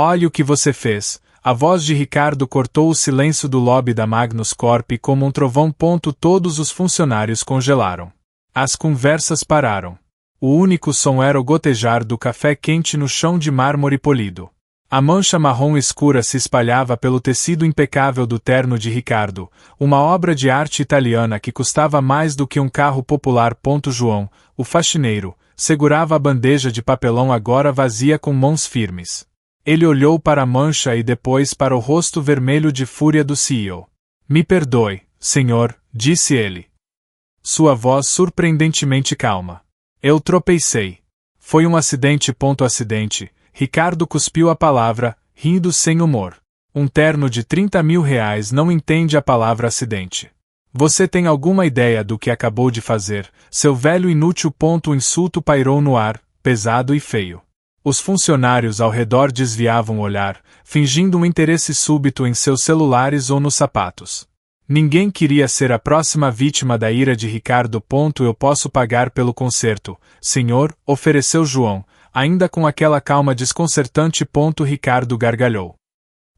Olhe o que você fez. A voz de Ricardo cortou o silêncio do lobby da Magnus Corp como um trovão. Todos os funcionários congelaram. As conversas pararam. O único som era o gotejar do café quente no chão de mármore polido. A mancha marrom escura se espalhava pelo tecido impecável do terno de Ricardo, uma obra de arte italiana que custava mais do que um carro popular. João, o faxineiro, segurava a bandeja de papelão agora vazia com mãos firmes. Ele olhou para a mancha e depois para o rosto vermelho de fúria do CEO. Me perdoe, senhor, disse ele. Sua voz surpreendentemente calma. Eu tropecei. Foi um acidente. Acidente. Ricardo cuspiu a palavra, rindo sem humor. Um terno de 30 mil reais não entende a palavra acidente. Você tem alguma ideia do que acabou de fazer, seu velho inútil. O insulto pairou no ar, pesado e feio. Os funcionários ao redor desviavam o olhar, fingindo um interesse súbito em seus celulares ou nos sapatos. Ninguém queria ser a próxima vítima da ira de Ricardo. Eu posso pagar pelo conserto, senhor, ofereceu João, ainda com aquela calma desconcertante. Ricardo gargalhou.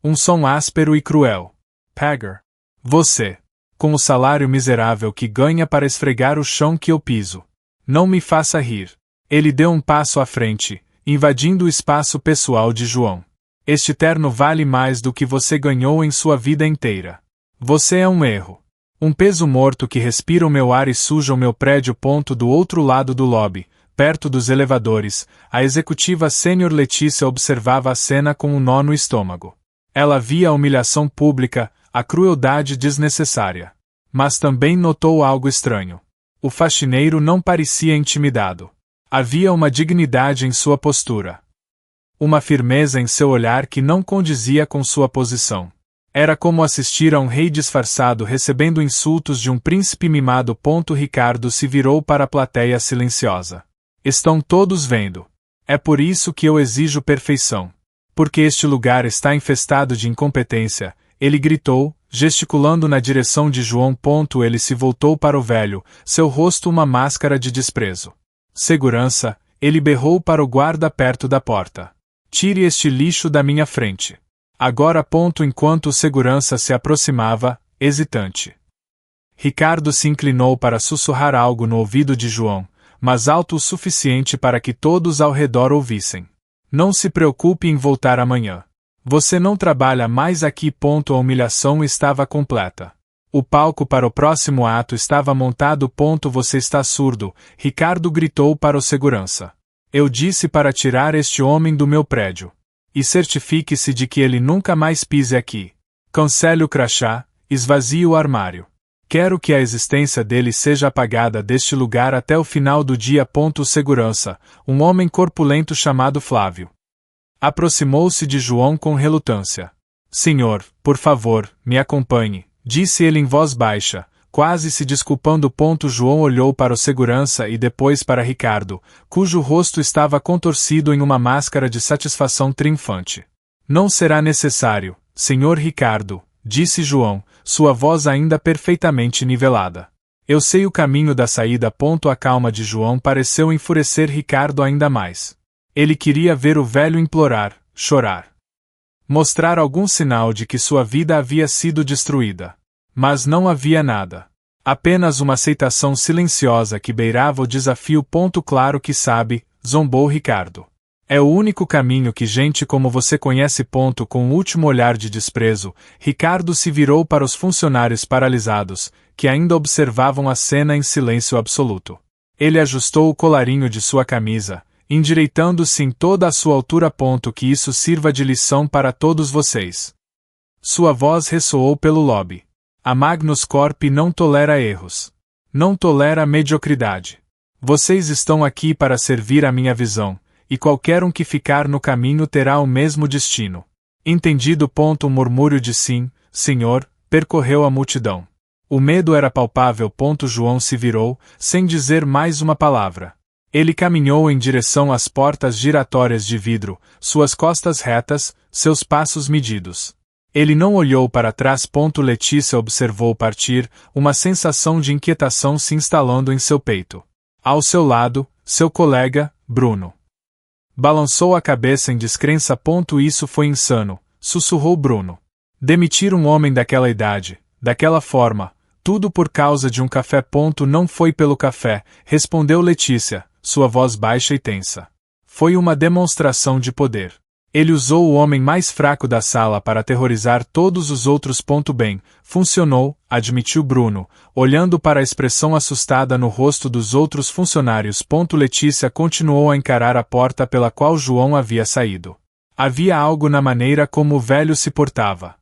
Um som áspero e cruel. Pagar. Você. Com o salário miserável que ganha para esfregar o chão que eu piso. Não me faça rir. Ele deu um passo à frente, invadindo o espaço pessoal de João. Este terno vale mais do que você ganhou em sua vida inteira. Você é um erro. Um peso morto que respira o meu ar e suja o meu prédio. Do outro lado do lobby, perto dos elevadores, a executiva sênior Letícia observava a cena com um nó no estômago. Ela via a humilhação pública, a crueldade desnecessária. Mas também notou algo estranho. O faxineiro não parecia intimidado. Havia uma dignidade em sua postura. Uma firmeza em seu olhar que não condizia com sua posição. Era como assistir a um rei disfarçado recebendo insultos de um príncipe mimado. Ricardo se virou para a plateia silenciosa. Estão todos vendo. É por isso que eu exijo perfeição. Porque este lugar está infestado de incompetência, ele gritou, gesticulando na direção de João. Ele se voltou para o velho, seu rosto uma máscara de desprezo. Segurança, ele berrou para o guarda perto da porta. Tire este lixo da minha frente. Agora. Enquanto o segurança se aproximava, hesitante. Ricardo se inclinou para sussurrar algo no ouvido de João, mas alto o suficiente para que todos ao redor ouvissem. Não se preocupe em voltar amanhã. Você não trabalha mais aqui. A humilhação estava completa. O palco para o próximo ato estava montado. Você está surdo, Ricardo gritou para o segurança. Eu disse para tirar este homem do meu prédio. E certifique-se de que ele nunca mais pise aqui. Cancele o crachá, esvazie o armário. Quero que a existência dele seja apagada deste lugar até o final do dia. Segurança, um homem corpulento chamado Flávio. Aproximou-se de João com relutância. Senhor, por favor, me acompanhe, disse ele em voz baixa, quase se desculpando. João olhou para o segurança e depois para Ricardo, cujo rosto estava contorcido em uma máscara de satisfação triunfante. Não será necessário, senhor Ricardo, disse João, sua voz ainda perfeitamente nivelada. Eu sei o caminho da saída. A calma de João pareceu enfurecer Ricardo ainda mais. Ele queria ver o velho implorar, chorar. Mostrar algum sinal de que sua vida havia sido destruída. Mas não havia nada. Apenas uma aceitação silenciosa que beirava o desafio. Claro que sabe, zombou Ricardo. É o único caminho que gente como você conhece. Com um último olhar de desprezo, Ricardo se virou para os funcionários paralisados, que ainda observavam a cena em silêncio absoluto. Ele ajustou o colarinho de sua camisa, endireitando-se em toda a sua altura. Que isso sirva de lição para todos vocês. Sua voz ressoou pelo lobby. A Magnus Corp não tolera erros. Não tolera mediocridade. Vocês estão aqui para servir a minha visão, e qualquer um que ficar no caminho terá o mesmo destino. Entendido. Um murmúrio de sim, senhor, percorreu a multidão. O medo era palpável. João se virou, sem dizer mais uma palavra. Ele caminhou em direção às portas giratórias de vidro, suas costas retas, seus passos medidos. Ele não olhou para trás. Letícia observou partir, uma sensação de inquietação se instalando em seu peito. Ao seu lado, seu colega, Bruno. Balançou a cabeça em descrença. Isso foi insano, sussurrou Bruno. Demitir um homem daquela idade, daquela forma, tudo por causa de um café. Não foi pelo café, respondeu Letícia, sua voz baixa e tensa. Foi uma demonstração de poder. Ele usou o homem mais fraco da sala para aterrorizar todos os outros. Bem, funcionou, admitiu Bruno, olhando para a expressão assustada no rosto dos outros funcionários. Letícia continuou a encarar a porta pela qual João havia saído. Havia algo na maneira como o velho se portava.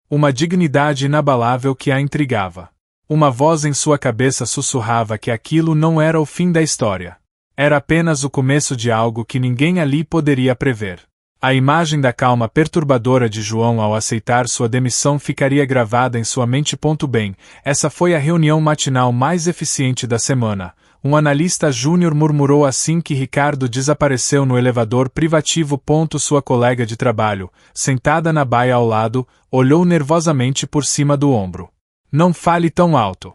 Uma dignidade inabalável que a intrigava. Uma voz em sua cabeça sussurrava que aquilo não era o fim da história. Era apenas o começo de algo que ninguém ali poderia prever. A imagem da calma perturbadora de João ao aceitar sua demissão ficaria gravada em sua mente. Bem, essa foi a reunião matinal mais eficiente da semana, um analista júnior murmurou assim que Ricardo desapareceu no elevador privativo. Sua colega de trabalho, sentada na baia ao lado, olhou nervosamente por cima do ombro. Não fale tão alto.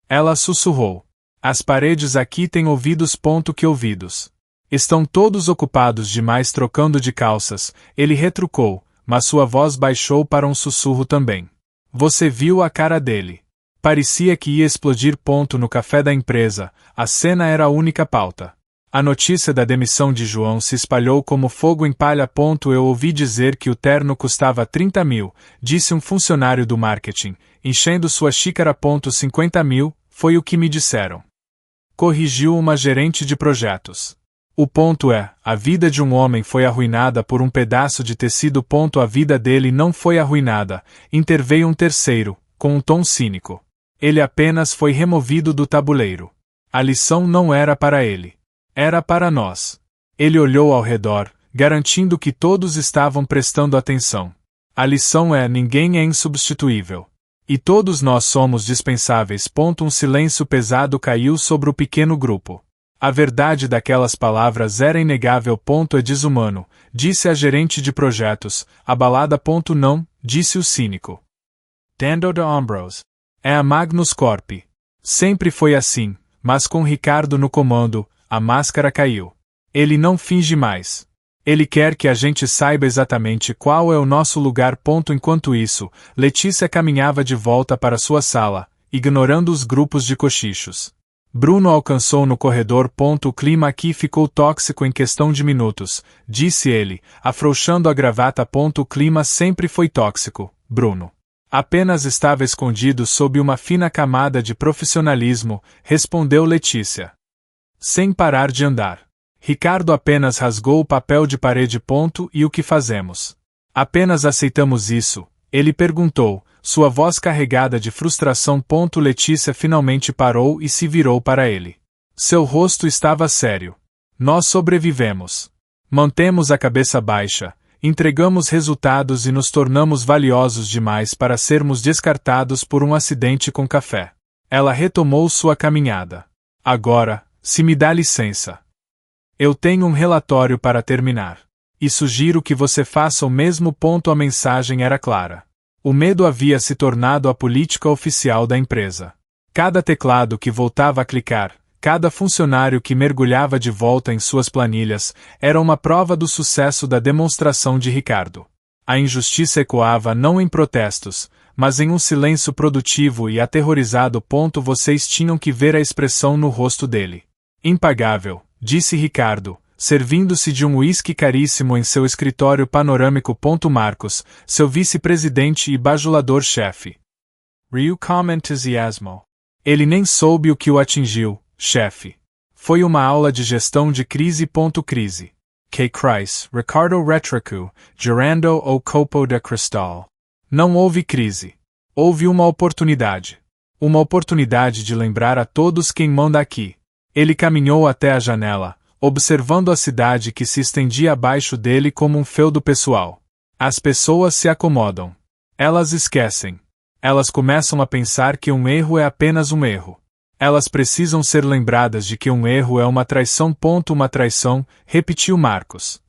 Ela sussurrou. As paredes aqui têm ouvidos. Que ouvidos? Estão todos ocupados demais trocando de calças, ele retrucou, mas sua voz baixou para um sussurro também. Você viu a cara dele. Parecia que ia explodir. No café da empresa, a cena era a única pauta. A notícia da demissão de João se espalhou como fogo em palha. Eu ouvi dizer que o terno custava 30 mil, disse um funcionário do marketing, enchendo sua xícara. 50 mil, foi o que me disseram. Corrigiu uma gerente de projetos. O ponto é, a vida de um homem foi arruinada por um pedaço de tecido. A vida dele não foi arruinada, interveio um terceiro, com um tom cínico. Ele apenas foi removido do tabuleiro. A lição não era para ele. Era para nós. Ele olhou ao redor, garantindo que todos estavam prestando atenção. A lição é: ninguém é insubstituível. E todos nós somos dispensáveis. Um silêncio pesado caiu sobre o pequeno grupo. A verdade daquelas palavras era inegável. É desumano, disse a gerente de projetos, abalada. Não, disse o cínico. Dando de ombros. É a Magnus Corp. Sempre foi assim, mas com Ricardo no comando, a máscara caiu. Ele não finge mais. Ele quer que a gente saiba exatamente qual é o nosso lugar. Enquanto isso, Letícia caminhava de volta para sua sala, ignorando os grupos de cochichos. Bruno alcançou no corredor. O clima aqui ficou tóxico em questão de minutos, disse ele, afrouxando a gravata. O clima sempre foi tóxico, Bruno. Apenas estava escondido sob uma fina camada de profissionalismo, respondeu Letícia. Sem parar de andar. Ricardo apenas rasgou o papel de parede. E o que fazemos? Apenas aceitamos isso? Ele perguntou, sua voz carregada de frustração. Letícia finalmente parou e se virou para ele. Seu rosto estava sério. Nós sobrevivemos. Mantemos a cabeça baixa, entregamos resultados e nos tornamos valiosos demais para sermos descartados por um acidente com café. Ela retomou sua caminhada. Agora, se me dá licença. Eu tenho um relatório para terminar. E sugiro que você faça o mesmo. A mensagem era clara. O medo havia se tornado a política oficial da empresa. Cada teclado que voltava a clicar, cada funcionário que mergulhava de volta em suas planilhas, era uma prova do sucesso da demonstração de Ricardo. A injustiça ecoava não em protestos, mas em um silêncio produtivo e aterrorizado. Vocês tinham que ver a expressão no rosto dele. Impagável, disse Ricardo, servindo-se de um uísque caríssimo em seu escritório panorâmico. Marcos, seu vice-presidente e bajulador-chefe. Riu com entusiasmo. Ele nem soube o que o atingiu, chefe. Foi uma aula de gestão de crise. Crise. Que Chris, Ricardo Retracu, Gerando o Copo de Cristal. Não houve crise. Houve uma oportunidade. Uma oportunidade de lembrar a todos quem manda aqui. Ele caminhou até a janela, observando a cidade que se estendia abaixo dele como um feudo pessoal. As pessoas se acomodam. Elas esquecem. Elas começam a pensar que um erro é apenas um erro. Elas precisam ser lembradas de que um erro é uma traição. Uma traição, repetiu Marcos.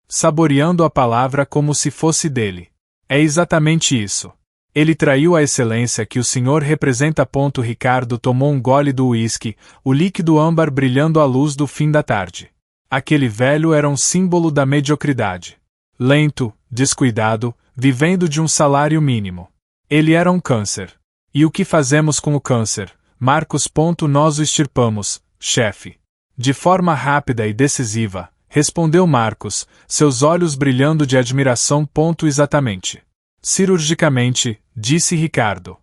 Saboreando a palavra como se fosse dele. É exatamente isso. Ele traiu a excelência que o senhor representa. Ricardo tomou um gole do uísque, o líquido âmbar brilhando à luz do fim da tarde. Aquele velho era um símbolo da mediocridade. Lento, descuidado, vivendo de um salário mínimo. Ele era um câncer. E o que fazemos com o câncer? Marcos. Nós o extirpamos, chefe. De forma rápida e decisiva, respondeu Marcos, seus olhos brilhando de admiração. Exatamente. Cirurgicamente, disse Ricardo,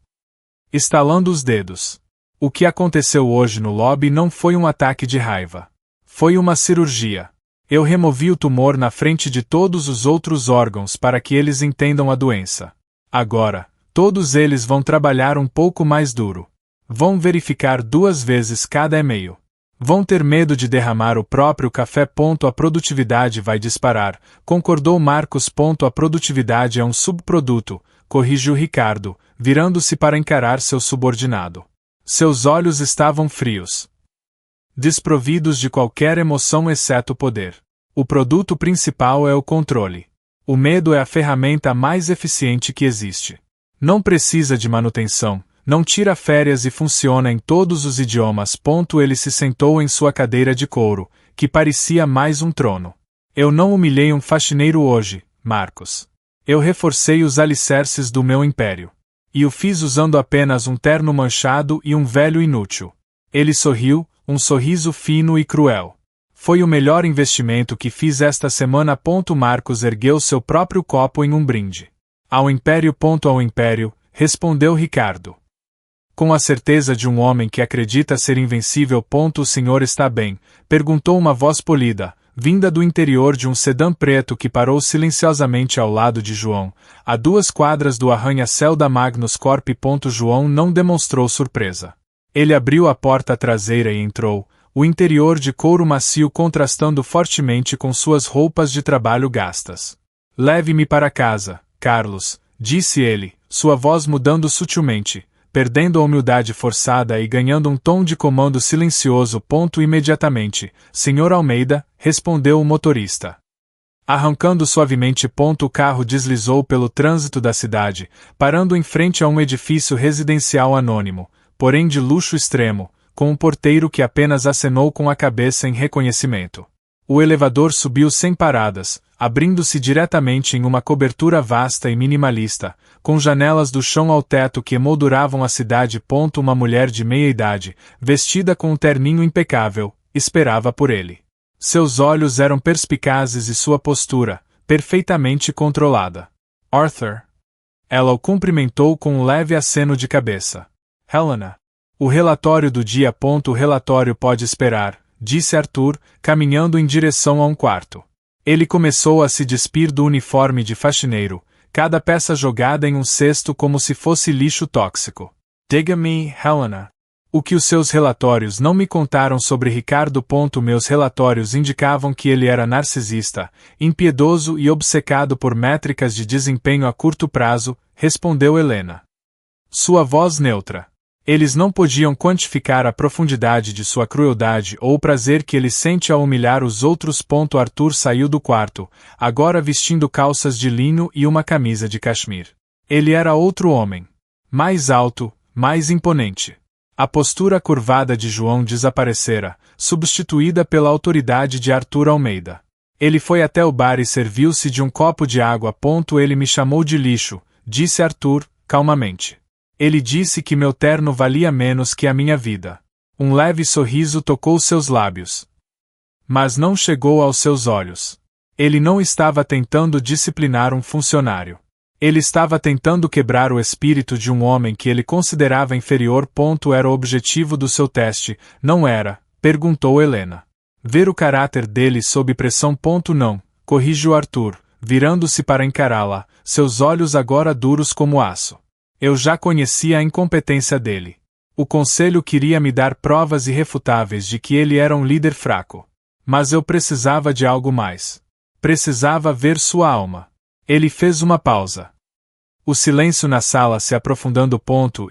estalando os dedos. O que aconteceu hoje no lobby não foi um ataque de raiva. Foi uma cirurgia. Eu removi o tumor na frente de todos os outros órgãos para que eles entendam a doença. Agora, todos eles vão trabalhar um pouco mais duro. Vão verificar 2 vezes cada e-mail. Vão ter medo de derramar o próprio café. A produtividade vai disparar, concordou Marcos. A produtividade é um subproduto, corrigiu Ricardo, virando-se para encarar seu subordinado. Seus olhos estavam frios, desprovidos de qualquer emoção exceto poder. O produto principal é o controle. O medo é a ferramenta mais eficiente que existe. Não precisa de manutenção, não tira férias e funciona em todos os idiomas. Ele se sentou em sua cadeira de couro, que parecia mais um trono. Eu não humilhei um faxineiro hoje, Marcos. Eu reforcei os alicerces do meu império. E o fiz usando apenas um terno manchado e um velho inútil. Ele sorriu, um sorriso fino e cruel. Foi o melhor investimento que fiz esta semana. Marcos ergueu seu próprio copo em um brinde. Ao império. Ao império, respondeu Ricardo. Com a certeza de um homem que acredita ser invencível. O senhor está bem? Perguntou uma voz polida, vinda do interior de um sedã preto que parou silenciosamente ao lado de João, a 2 quadras do arranha-céu da Magnus Corp. João não demonstrou surpresa. Ele abriu a porta traseira e entrou, o interior de couro macio contrastando fortemente com suas roupas de trabalho gastas. Leve-me para casa, Carlos, disse ele, sua voz mudando sutilmente, perdendo a humildade forçada e ganhando um tom de comando silencioso. Imediatamente, Sr. Almeida, respondeu o motorista. Arrancando suavemente. O carro deslizou pelo trânsito da cidade, parando em frente a um edifício residencial anônimo, porém de luxo extremo, com um porteiro que apenas acenou com a cabeça em reconhecimento. O elevador subiu sem paradas, abrindo-se diretamente em uma cobertura vasta e minimalista, com janelas do chão ao teto que emolduravam a cidade. Uma mulher de meia-idade, vestida com um terninho impecável, esperava por ele. Seus olhos eram perspicazes e sua postura, perfeitamente controlada. Arthur. Ela o cumprimentou com um leve aceno de cabeça. Helena. O relatório do dia. O relatório pode esperar, disse Arthur, caminhando em direção a um quarto. Ele começou a se despir do uniforme de faxineiro, cada peça jogada em um cesto como se fosse lixo tóxico. Diga-me, Helena, o que os seus relatórios não me contaram sobre Ricardo. Meus relatórios indicavam que ele era narcisista, impiedoso e obcecado por métricas de desempenho a curto prazo, respondeu Helena. Sua voz neutra. Eles não podiam quantificar a profundidade de sua crueldade ou o prazer que ele sente ao humilhar os outros. Arthur saiu do quarto, agora vestindo calças de linho e uma camisa de cachemir. Ele era outro homem. Mais alto, mais imponente. A postura curvada de João desaparecera, substituída pela autoridade de Arthur Almeida. Ele foi até o bar e serviu-se de um copo de água. Ele me chamou de lixo, disse Arthur, calmamente. Ele disse que meu terno valia menos que a minha vida. Um leve sorriso tocou seus lábios. Mas não chegou aos seus olhos. Ele não estava tentando disciplinar um funcionário. Ele estava tentando quebrar o espírito de um homem que ele considerava inferior. Era o objetivo do seu teste, não era? Perguntou Helena. Ver o caráter dele sob pressão. Não, corrigiu Arthur, virando-se para encará-la, seus olhos agora duros como aço. Eu já conhecia a incompetência dele. O conselho queria me dar provas irrefutáveis de que ele era um líder fraco. Mas eu precisava de algo mais. Precisava ver sua alma. Ele fez uma pausa. O silêncio na sala se aprofundando.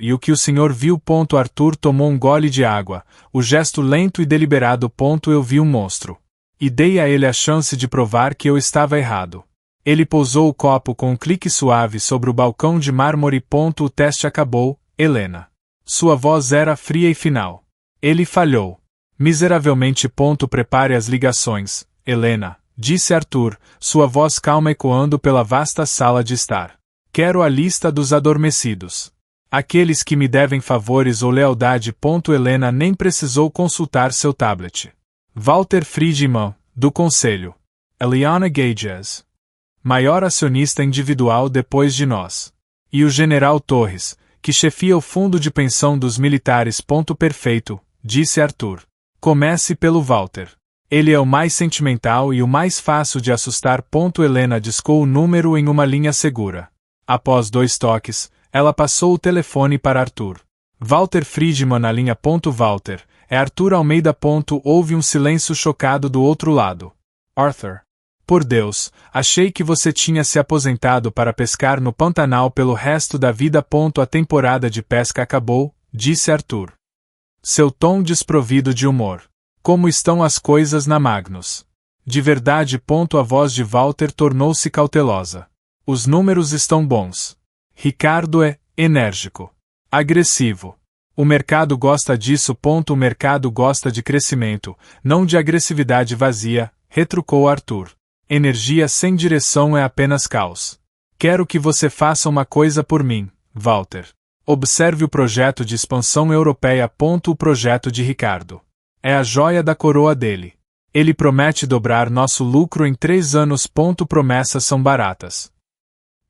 E o que o senhor viu? Arthur tomou um gole de água, o gesto lento e deliberado. Eu vi um monstro. E dei a ele a chance de provar que eu estava errado. Ele pousou o copo com um clique suave sobre o balcão de mármore. O teste acabou, Helena. Sua voz era fria e final. Ele falhou. Miseravelmente. Prepare as ligações, Helena, disse Arthur, sua voz calma ecoando pela vasta sala de estar. Quero a lista dos adormecidos. Aqueles que me devem favores ou lealdade. Helena nem precisou consultar seu tablet. Walter Friedman, do Conselho. Eliana Gages, maior acionista individual depois de nós. E o General Torres, que chefia o fundo de pensão dos militares. Perfeito, disse Arthur. Comece pelo Walter. Ele é o mais sentimental e o mais fácil de assustar. Helena discou o número em uma linha segura. Após 2 toques, ela passou o telefone para Arthur. Walter Friedman na linha. Walter, é Arthur Almeida. Houve um silêncio chocado do outro lado. Arthur. Por Deus, achei que você tinha se aposentado para pescar no Pantanal pelo resto da vida. A temporada de pesca acabou, disse Arthur. Seu tom desprovido de humor. Como estão as coisas na Magnus? De verdade. A voz de Walter tornou-se cautelosa. Os números estão bons. Ricardo é enérgico. Agressivo. O mercado gosta disso. O mercado gosta de crescimento, não de agressividade vazia, retrucou Arthur. Energia sem direção é apenas caos. Quero que você faça uma coisa por mim, Walter. Observe o projeto de expansão europeia. O projeto de Ricardo. É a joia da coroa dele. Ele promete dobrar nosso lucro em 3 anos. Promessas são baratas.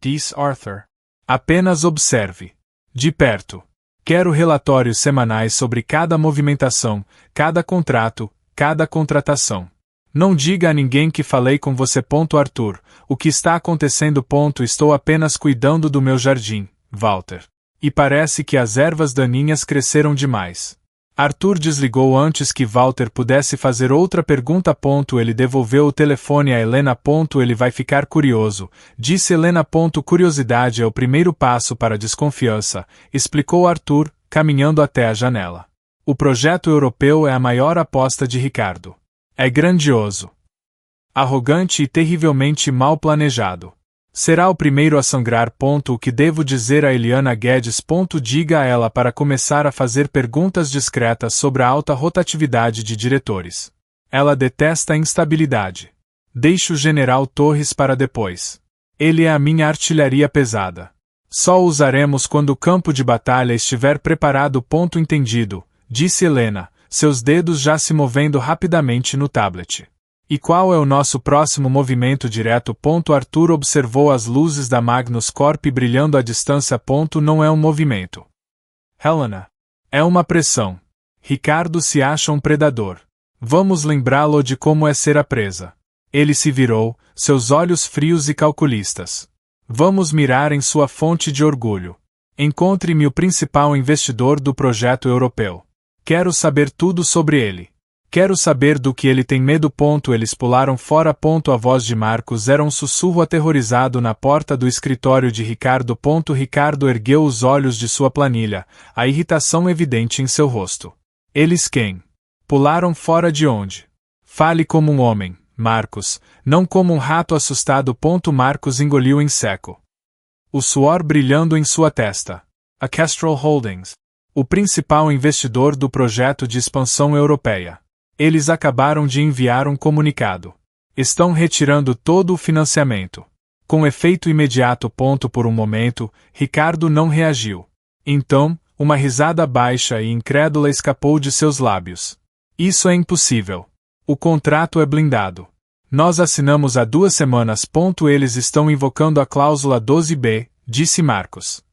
Disse Arthur. Apenas observe. De perto. Quero relatórios semanais sobre cada movimentação, cada contrato, cada contratação. Não diga a ninguém que falei com você. Arthur, o que está acontecendo? Estou apenas cuidando do meu jardim, Walter. E parece que as ervas daninhas cresceram demais. Arthur desligou antes que Walter pudesse fazer outra pergunta. Ele devolveu o telefone a Helena. Ele vai ficar curioso, disse Helena. Curiosidade é o primeiro passo para a desconfiança, explicou Arthur, caminhando até a janela. O projeto europeu é a maior aposta de Ricardo. É grandioso, arrogante e terrivelmente mal planejado. Será o primeiro a sangrar. O que devo dizer a Eliana Guedes? Diga a ela para começar a fazer perguntas discretas sobre a alta rotatividade de diretores. Ela detesta a instabilidade. Deixe o General Torres para depois. Ele é a minha artilharia pesada. Só o usaremos quando o campo de batalha estiver preparado. Entendido, disse Helena, seus dedos já se movendo rapidamente no tablet. E qual é o nosso próximo movimento direto? Arthur observou as luzes da Magnus Corp brilhando à distância. Não é um movimento. Helena. É uma pressão. Ricardo se acha um predador. Vamos lembrá-lo de como é ser a presa. Ele se virou, seus olhos frios e calculistas. Vamos mirar em sua fonte de orgulho. Encontre-me o principal investidor do projeto europeu. Quero saber tudo sobre ele. Quero saber do que ele tem medo. Eles pularam fora. A voz de Marcos era um sussurro aterrorizado na porta do escritório de Ricardo. Ricardo ergueu os olhos de sua planilha, a irritação evidente em seu rosto. Eles quem? Pularam fora de onde? Fale como um homem, Marcos, não como um rato assustado. Marcos engoliu em seco. O suor brilhando em sua testa. A Kestrel Holdings. O principal investidor do projeto de expansão europeia. Eles acabaram de enviar um comunicado. Estão retirando todo o financiamento. Com efeito imediato. Por um momento, Ricardo não reagiu. Então, uma risada baixa e incrédula escapou de seus lábios. Isso é impossível. O contrato é blindado. Nós assinamos há 2 semanas. Eles estão invocando a cláusula 12b, disse Marcos,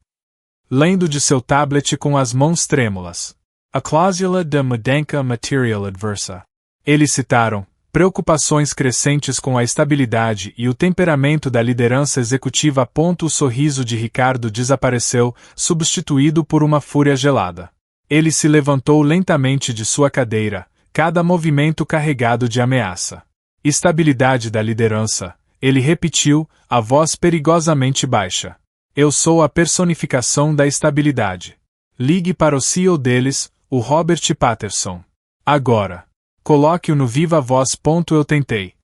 lendo de seu tablet com as mãos trêmulas. A cláusula de mudança material adversa. Eles citaram preocupações crescentes com a estabilidade e o temperamento da liderança executiva. O sorriso de Ricardo desapareceu, substituído por uma fúria gelada. Ele se levantou lentamente de sua cadeira, cada movimento carregado de ameaça. Estabilidade da liderança, ele repetiu, a voz perigosamente baixa. Eu sou a personificação da estabilidade. Ligue para o CEO deles, o Robert Patterson. Agora. Coloque-o no viva voz. Eu tentei.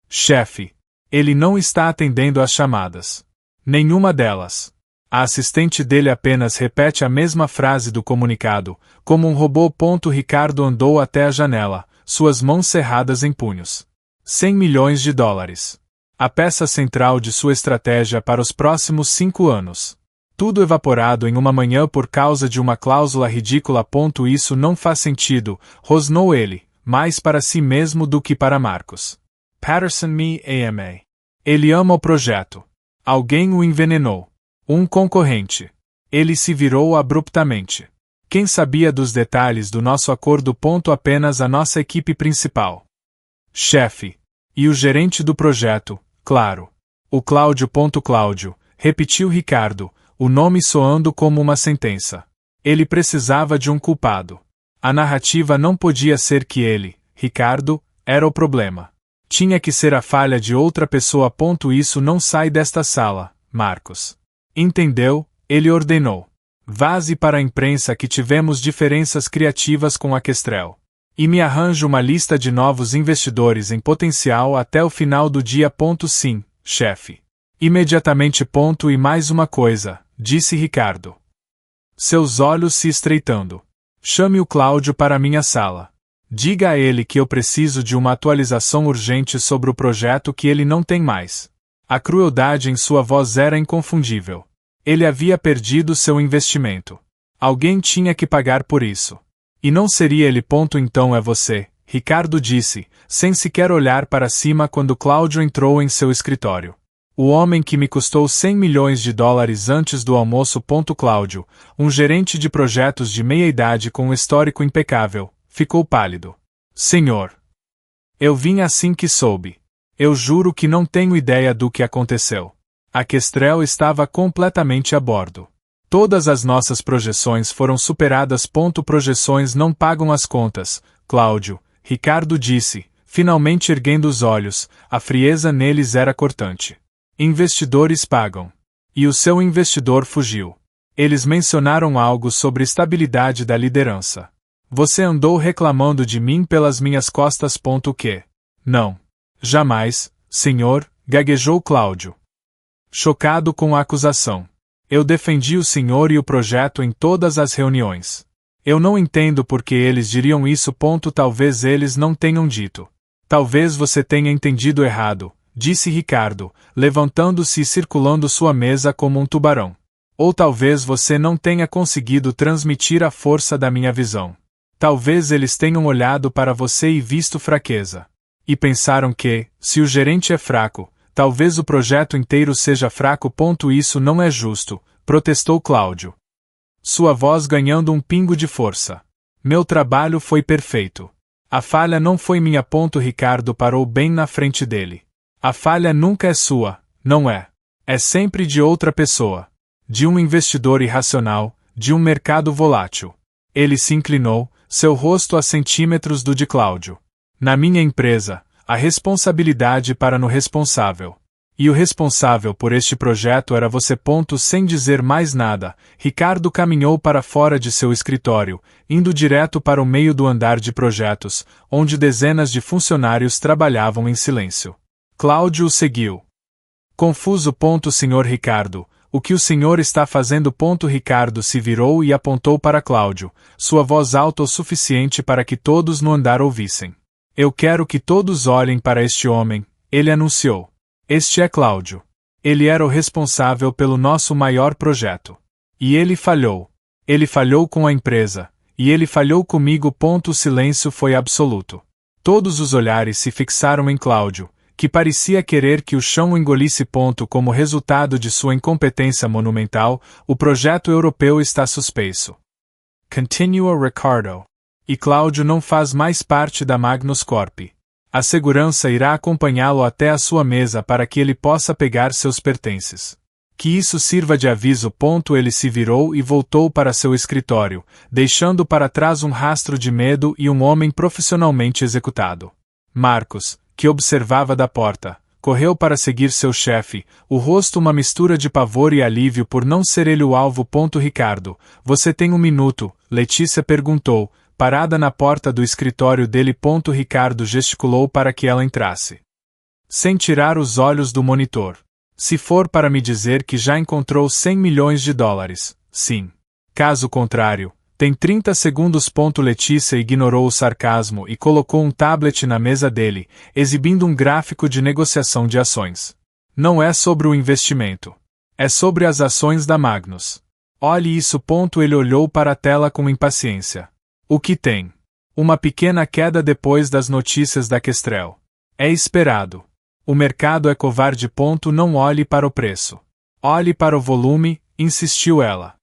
Chefe. Ele não está atendendo às chamadas. Nenhuma delas. A assistente dele apenas repete a mesma frase do comunicado, como um robô. Ricardo andou até a janela, suas mãos cerradas em punhos. 100 milhões de dólares. A peça central de sua estratégia para os próximos 5 anos. Tudo evaporado em uma manhã por causa de uma cláusula ridícula. Isso não faz sentido, rosnou ele, mais para si mesmo do que para Marcos. Patterson me ama. Ele ama o projeto. Alguém o envenenou. Um concorrente. Ele se virou abruptamente. Quem sabia dos detalhes do nosso acordo? Apenas a nossa equipe principal. Chefe. E o gerente do projeto, claro. O Cláudio. Cláudio, repetiu Ricardo, o nome soando como uma sentença. Ele precisava de um culpado. A narrativa não podia ser que ele, Ricardo, era o problema. Tinha que ser a falha de outra pessoa. Isso não sai desta sala, Marcos. Entendeu? Ele ordenou. Vaze para a imprensa que tivemos diferenças criativas com a Kestrel. E me arranje uma lista de novos investidores em potencial até o final do dia. Sim, chefe. Imediatamente. E mais uma coisa, disse Ricardo. Seus olhos se estreitando. Chame o Cláudio para minha sala. Diga a ele que eu preciso de uma atualização urgente sobre o projeto que ele não tem mais. A crueldade em sua voz era inconfundível. Ele havia perdido seu investimento. Alguém tinha que pagar por isso. E não seria ele. Então é você, Ricardo disse, sem sequer olhar para cima quando Cláudio entrou em seu escritório. O homem que me custou 100 milhões de dólares antes do almoço. Cláudio, um gerente de projetos de meia-idade com um histórico impecável, ficou pálido. Senhor. Eu vim assim que soube. Eu juro que não tenho ideia do que aconteceu. A Kestrel estava completamente a bordo. Todas as nossas projeções foram superadas. Projeções não pagam as contas, Cláudio, Ricardo disse, finalmente erguendo os olhos, a frieza neles era cortante. Investidores pagam. E o seu investidor fugiu. Eles mencionaram algo sobre estabilidade da liderança. Você andou reclamando de mim pelas minhas costas. Que? Não. Jamais, senhor, gaguejou Cláudio. Chocado com a acusação. Eu defendi o senhor e o projeto em todas as reuniões. Eu não entendo por que eles diriam isso. Talvez eles não tenham dito. Talvez você tenha entendido errado, disse Ricardo, levantando-se e circulando sua mesa como um tubarão. Ou talvez você não tenha conseguido transmitir a força da minha visão. Talvez eles tenham olhado para você e visto fraqueza. E pensaram que, se o gerente é fraco, talvez o projeto inteiro seja fraco. Isso não é justo, protestou Cláudio. Sua voz ganhando um pingo de força. Meu trabalho foi perfeito. A falha não foi minha. Ricardo parou bem na frente dele. A falha nunca é sua, não é? É sempre de outra pessoa. De um investidor irracional, de um mercado volátil. Ele se inclinou, seu rosto a centímetros do de Cláudio. Na minha empresa, a responsabilidade para no responsável. E o responsável por este projeto era você. Sem dizer mais nada, Ricardo caminhou para fora de seu escritório, indo direto para o meio do andar de projetos, onde dezenas de funcionários trabalhavam em silêncio. Cláudio o seguiu. Confuso. Senhor Ricardo, o que o senhor está fazendo? Ricardo se virou e apontou para Cláudio, sua voz alta o suficiente para que todos no andar ouvissem. Eu quero que todos olhem para este homem, ele anunciou. Este é Cláudio. Ele era o responsável pelo nosso maior projeto. E ele falhou. Ele falhou com a empresa. E ele falhou comigo. O silêncio foi absoluto. Todos os olhares se fixaram em Cláudio, que parecia querer que o chão o engolisse. Como resultado de sua incompetência monumental, o projeto europeu está suspenso. Continua Ricardo. E Cláudio não faz mais parte da Magnus Corp. A segurança irá acompanhá-lo até a sua mesa para que ele possa pegar seus pertences. Que isso sirva de aviso. Ele se virou e voltou para seu escritório, deixando para trás um rastro de medo e um homem profissionalmente executado. Marcos, que observava da porta, correu para seguir seu chefe, o rosto uma mistura de pavor e alívio por não ser ele o alvo. Ricardo, você tem um minuto, Letícia perguntou, parada na porta do escritório dele. Ricardo gesticulou para que ela entrasse. Sem tirar os olhos do monitor. Se for para me dizer que já encontrou 100 milhões de dólares, sim. Caso contrário, tem 30 segundos. Letícia ignorou o sarcasmo e colocou um tablet na mesa dele, exibindo um gráfico de negociação de ações. Não é sobre o investimento. É sobre as ações da Magnus. Olhe isso. Ele olhou para a tela com impaciência. O que tem? Uma pequena queda depois das notícias da Kestrel. É esperado. O mercado é covarde. Não olhe para o preço. Olhe para o volume, insistiu ela,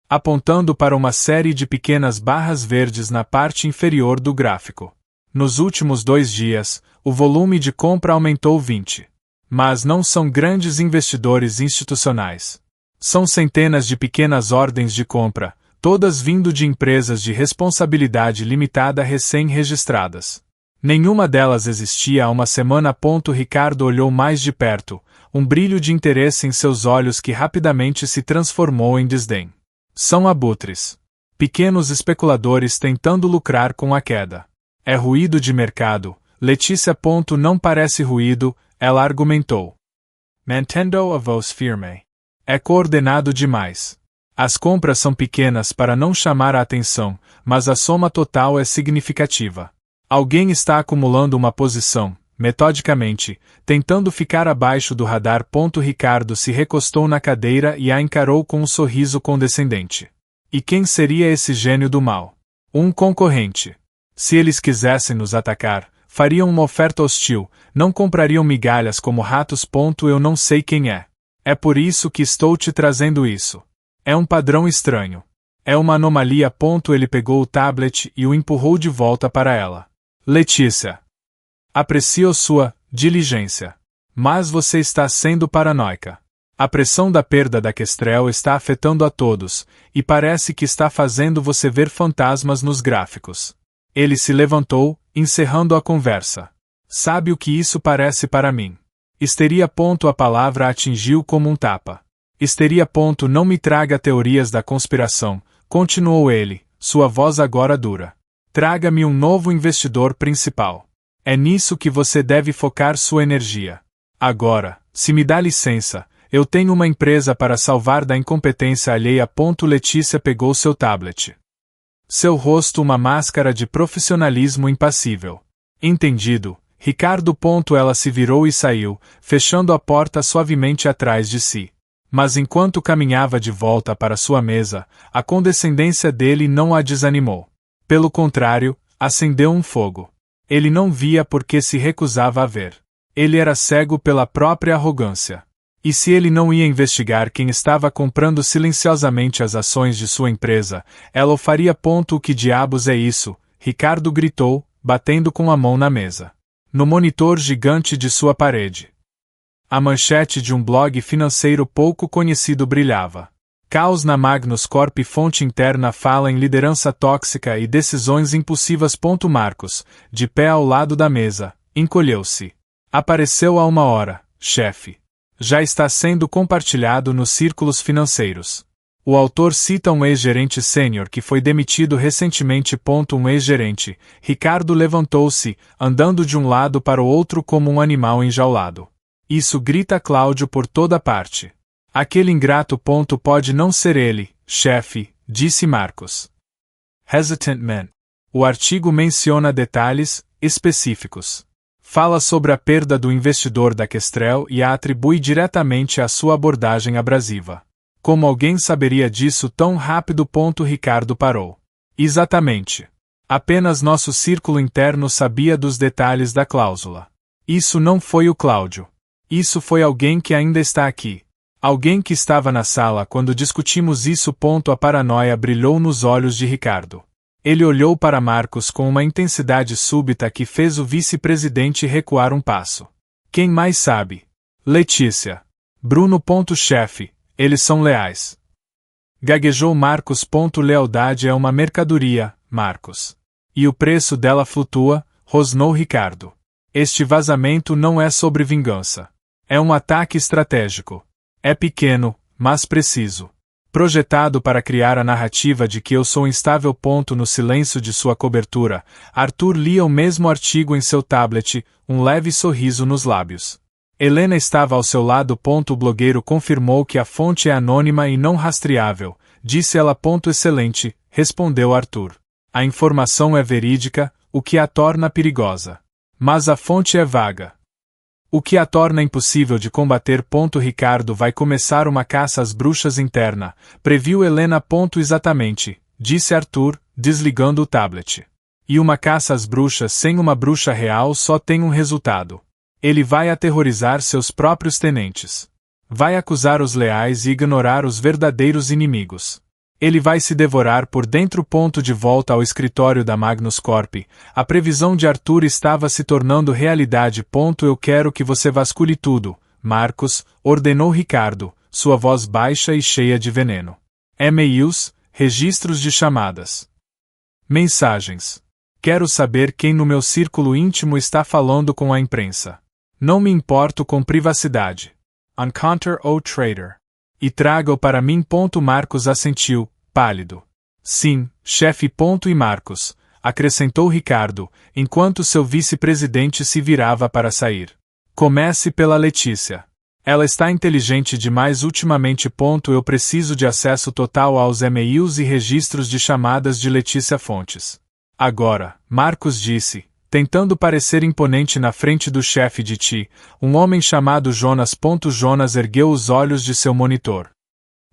apontando para uma série de pequenas barras verdes na parte inferior do gráfico. Nos últimos 2 dias, o volume de compra aumentou 20. Mas não são grandes investidores institucionais. São centenas de pequenas ordens de compra, todas vindo de empresas de responsabilidade limitada recém-registradas. Nenhuma delas existia há uma semana. Ricardo olhou mais de perto, um brilho de interesse em seus olhos que rapidamente se transformou em desdém. São abutres. Pequenos especuladores tentando lucrar com a queda. É ruído de mercado, Letícia. Não parece ruído, ela argumentou. Mantendo a voz firme. É coordenado demais. As compras são pequenas para não chamar a atenção, mas a soma total é significativa. Alguém está acumulando uma posição, metodicamente, tentando ficar abaixo do radar. Ricardo se recostou na cadeira e a encarou com um sorriso condescendente. E quem seria esse gênio do mal? Um concorrente. Se eles quisessem nos atacar, fariam uma oferta hostil, não comprariam migalhas como ratos. Eu não sei quem é. É por isso que estou te trazendo isso. É um padrão estranho. É uma anomalia. Ele pegou o tablet e o empurrou de volta para ela. Letícia. Aprecio sua diligência. Mas você está sendo paranoica. A pressão da perda da Kestrel está afetando a todos, e parece que está fazendo você ver fantasmas nos gráficos. Ele se levantou, encerrando a conversa. Sabe o que isso parece para mim? Histeria. A palavra atingiu como um tapa. Histeria. Não me traga teorias da conspiração, continuou ele, sua voz agora dura. Traga-me um novo investidor principal. É nisso que você deve focar sua energia. Agora, se me dá licença, eu tenho uma empresa para salvar da incompetência alheia. Letícia pegou seu tablet. Seu rosto uma máscara de profissionalismo impassível. Entendido, Ricardo. Ela se virou e saiu, fechando a porta suavemente atrás de si. Mas enquanto caminhava de volta para sua mesa, a condescendência dele não a desanimou. Pelo contrário, acendeu um fogo. Ele não via porque se recusava a ver. Ele era cego pela própria arrogância. E se ele não ia investigar quem estava comprando silenciosamente as ações de sua empresa, ela o faria. O que diabos é isso? Ricardo gritou, batendo com a mão na mesa. No monitor gigante de sua parede, a manchete de um blog financeiro pouco conhecido brilhava. Caos na Magnus Corp. Fonte interna fala em liderança tóxica e decisões impulsivas. Marcos, de pé ao lado da mesa, encolheu-se. Apareceu há 1 hora, chefe. Já está sendo compartilhado nos círculos financeiros. O autor cita um ex-gerente sênior que foi demitido recentemente. Um ex-gerente. Ricardo levantou-se, andando de um lado para o outro como um animal enjaulado. Isso grita Cláudio por toda parte. Aquele ingrato. Pode não ser ele, chefe, disse Marcos. Hesitantmente. O artigo menciona detalhes específicos. Fala sobre a perda do investidor da Kestrel e a atribui diretamente à sua abordagem abrasiva. Como alguém saberia disso tão rápido? Ricardo parou. Exatamente. Apenas nosso círculo interno sabia dos detalhes da cláusula. Isso não foi o Cláudio. Isso foi alguém que ainda está aqui. Alguém que estava na sala quando discutimos isso. A paranoia brilhou nos olhos de Ricardo. Ele olhou para Marcos com uma intensidade súbita que fez o vice-presidente recuar um passo. Quem mais sabe? Letícia. Bruno. Chefe, eles são leais. Gaguejou Marcos. Lealdade é uma mercadoria, Marcos. E o preço dela flutua, rosnou Ricardo. Este vazamento não é sobre vingança. É um ataque estratégico. É pequeno, mas preciso. Projetado para criar a narrativa de que eu sou instável. No silêncio de sua cobertura, Arthur lia o mesmo artigo em seu tablet, um leve sorriso nos lábios. Helena estava ao seu lado. O blogueiro confirmou que a fonte é anônima e não rastreável, disse ela. Excelente, respondeu Arthur. A informação é verídica, o que a torna perigosa. Mas a fonte é vaga. O que a torna impossível de combater. Ricardo vai começar uma caça às bruxas interna, previu Helena. Exatamente, disse Arthur, desligando o tablet. E uma caça às bruxas sem uma bruxa real só tem um resultado. Ele vai aterrorizar seus próprios tenentes. Vai acusar os leais e ignorar os verdadeiros inimigos. Ele vai se devorar por dentro. De volta ao escritório da Magnus Corp, a previsão de Arthur estava se tornando realidade. Eu quero que você vasculhe tudo, Marcos, ordenou Ricardo, sua voz baixa e cheia de veneno. E-mails, registros de chamadas. Mensagens. Quero saber quem no meu círculo íntimo está falando com a imprensa. Não me importo com privacidade. Encounter ou Trader. E traga-o para mim. Marcos assentiu, pálido. Sim, chefe. E Marcos, acrescentou Ricardo, enquanto seu vice-presidente se virava para sair. Comece pela Letícia. Ela está inteligente demais ultimamente. Eu preciso de acesso total aos e-mails e registros de chamadas de Letícia Fontes. Agora, Marcos disse, tentando parecer imponente na frente do chefe de TI, um homem chamado Jonas. Jonas ergueu os olhos de seu monitor.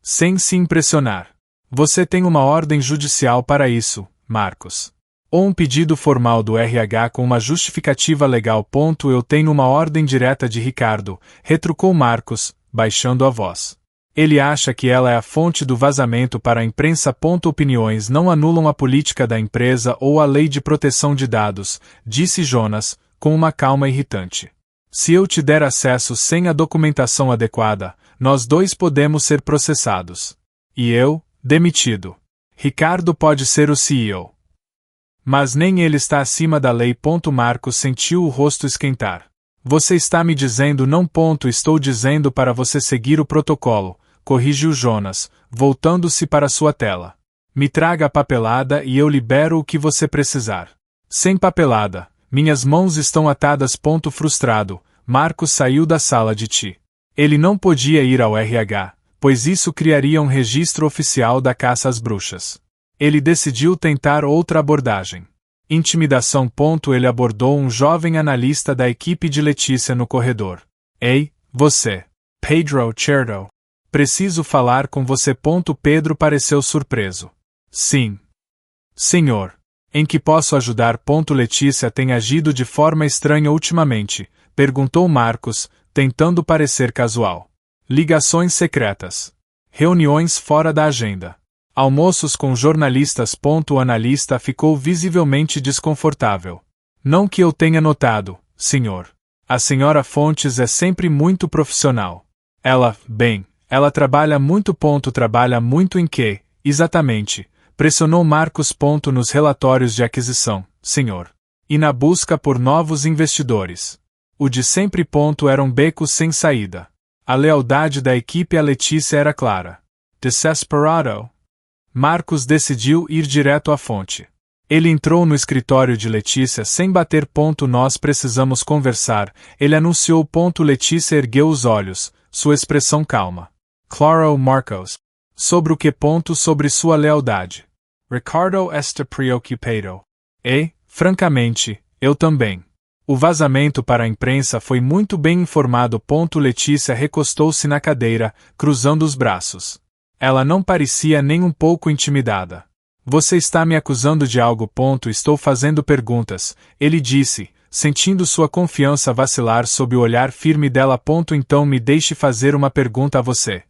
Sem se impressionar. Você tem uma ordem judicial para isso, Marcos. Ou um pedido formal do RH com uma justificativa legal. Eu tenho uma ordem direta de Ricardo, retrucou Marcos, baixando a voz. Ele acha que ela é a fonte do vazamento para a imprensa. Opiniões não anulam a política da empresa ou a lei de proteção de dados, disse Jonas, com uma calma irritante. Se eu te der acesso sem a documentação adequada, nós dois podemos ser processados. E eu, demitido. Ricardo pode ser o CEO. Mas nem ele está acima da lei. Marcos sentiu o rosto esquentar. Você está me dizendo não. Estou dizendo para você seguir o protocolo, corrigiu Jonas, voltando-se para sua tela. Me traga a papelada e eu libero o que você precisar. Sem papelada, minhas mãos estão atadas. Frustrado, Marcos saiu da sala de TI. Ele não podia ir ao RH, pois isso criaria um registro oficial da caça às bruxas. Ele decidiu tentar outra abordagem. Intimidação. Ele abordou um jovem analista da equipe de Letícia no corredor. Ei, você. Pedro Cherdo. Preciso falar com você. Pedro pareceu surpreso. Sim. Senhor. Em que posso ajudar? Letícia tem agido de forma estranha ultimamente, perguntou Marcos, tentando parecer casual. Ligações secretas. Reuniões fora da agenda. Almoços com jornalistas. O analista ficou visivelmente desconfortável. Não que eu tenha notado, senhor. A senhora Fontes é sempre muito profissional. Ela trabalha muito. Trabalha muito em quê, exatamente? Pressionou Marcos. Nos relatórios de aquisição, senhor. E na busca por novos investidores. O de sempre. Era um beco sem saída. A lealdade da equipe à Letícia era clara. Desesperado. Marcos decidiu ir direto à fonte. Ele entrou no escritório de Letícia sem bater. Nós precisamos conversar, ele anunciou. Letícia ergueu os olhos, sua expressão calma. Claro, Marcos. Sobre o que? Sobre sua lealdade. Ricardo está preocupado. E, francamente, eu também. O vazamento para a imprensa foi muito bem informado. Letícia recostou-se na cadeira, cruzando os braços. Ela não parecia nem um pouco intimidada. Você está me acusando de algo? Estou fazendo perguntas, ele disse, sentindo sua confiança vacilar sob o olhar firme dela. Então me deixe fazer uma pergunta a você.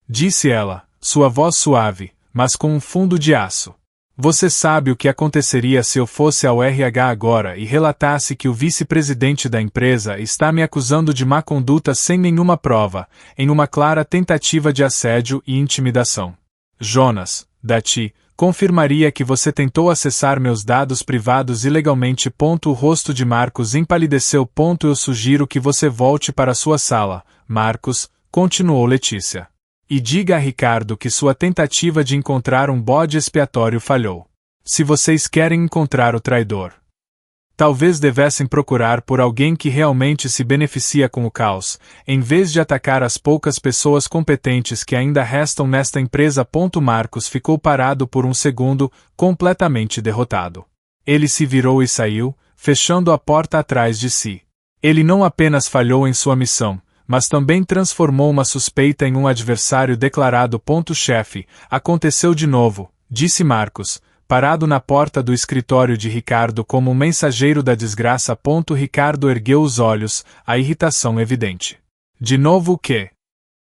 Disse ela, sua voz suave, mas com um fundo de aço. Você sabe o que aconteceria se eu fosse ao RH agora e relatasse que o vice-presidente da empresa está me acusando de má conduta sem nenhuma prova, em uma clara tentativa de assédio e intimidação? Jonas, da TI, confirmaria que você tentou acessar meus dados privados ilegalmente. O rosto de Marcos empalideceu. Eu sugiro que você volte para sua sala, Marcos, continuou Letícia. E diga a Ricardo que sua tentativa de encontrar um bode expiatório falhou. Se vocês querem encontrar o traidor. Talvez devessem procurar por alguém que realmente se beneficia com o caos, em vez de atacar as poucas pessoas competentes que ainda restam nesta empresa. Marcos ficou parado por um segundo, completamente derrotado. Ele se virou e saiu, fechando a porta atrás de si. Ele não apenas falhou em sua missão, mas também transformou uma suspeita em um adversário declarado. Chefe, aconteceu de novo, disse Marcos, parado na porta do escritório de Ricardo como um mensageiro da desgraça. Ricardo ergueu os olhos, a irritação evidente. De novo o quê?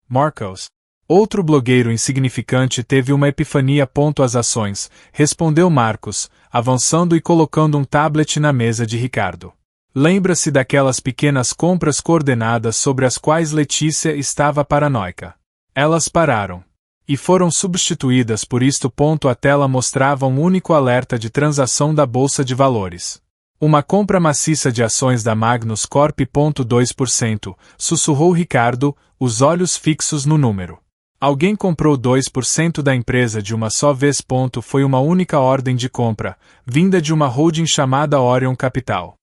Marcos. Outro blogueiro insignificante teve uma epifania. As ações, respondeu Marcos, avançando e colocando um tablet na mesa de Ricardo. Lembra-se daquelas pequenas compras coordenadas sobre as quais Letícia estava paranoica. Elas pararam. E foram substituídas por isto. A tela mostrava um único alerta de transação da Bolsa de Valores. Uma compra maciça de ações da Magnus Corp. 2%, sussurrou Ricardo, os olhos fixos no número. Alguém comprou 2% da empresa de uma só vez. Foi uma única ordem de compra, vinda de uma holding chamada Orion Capital.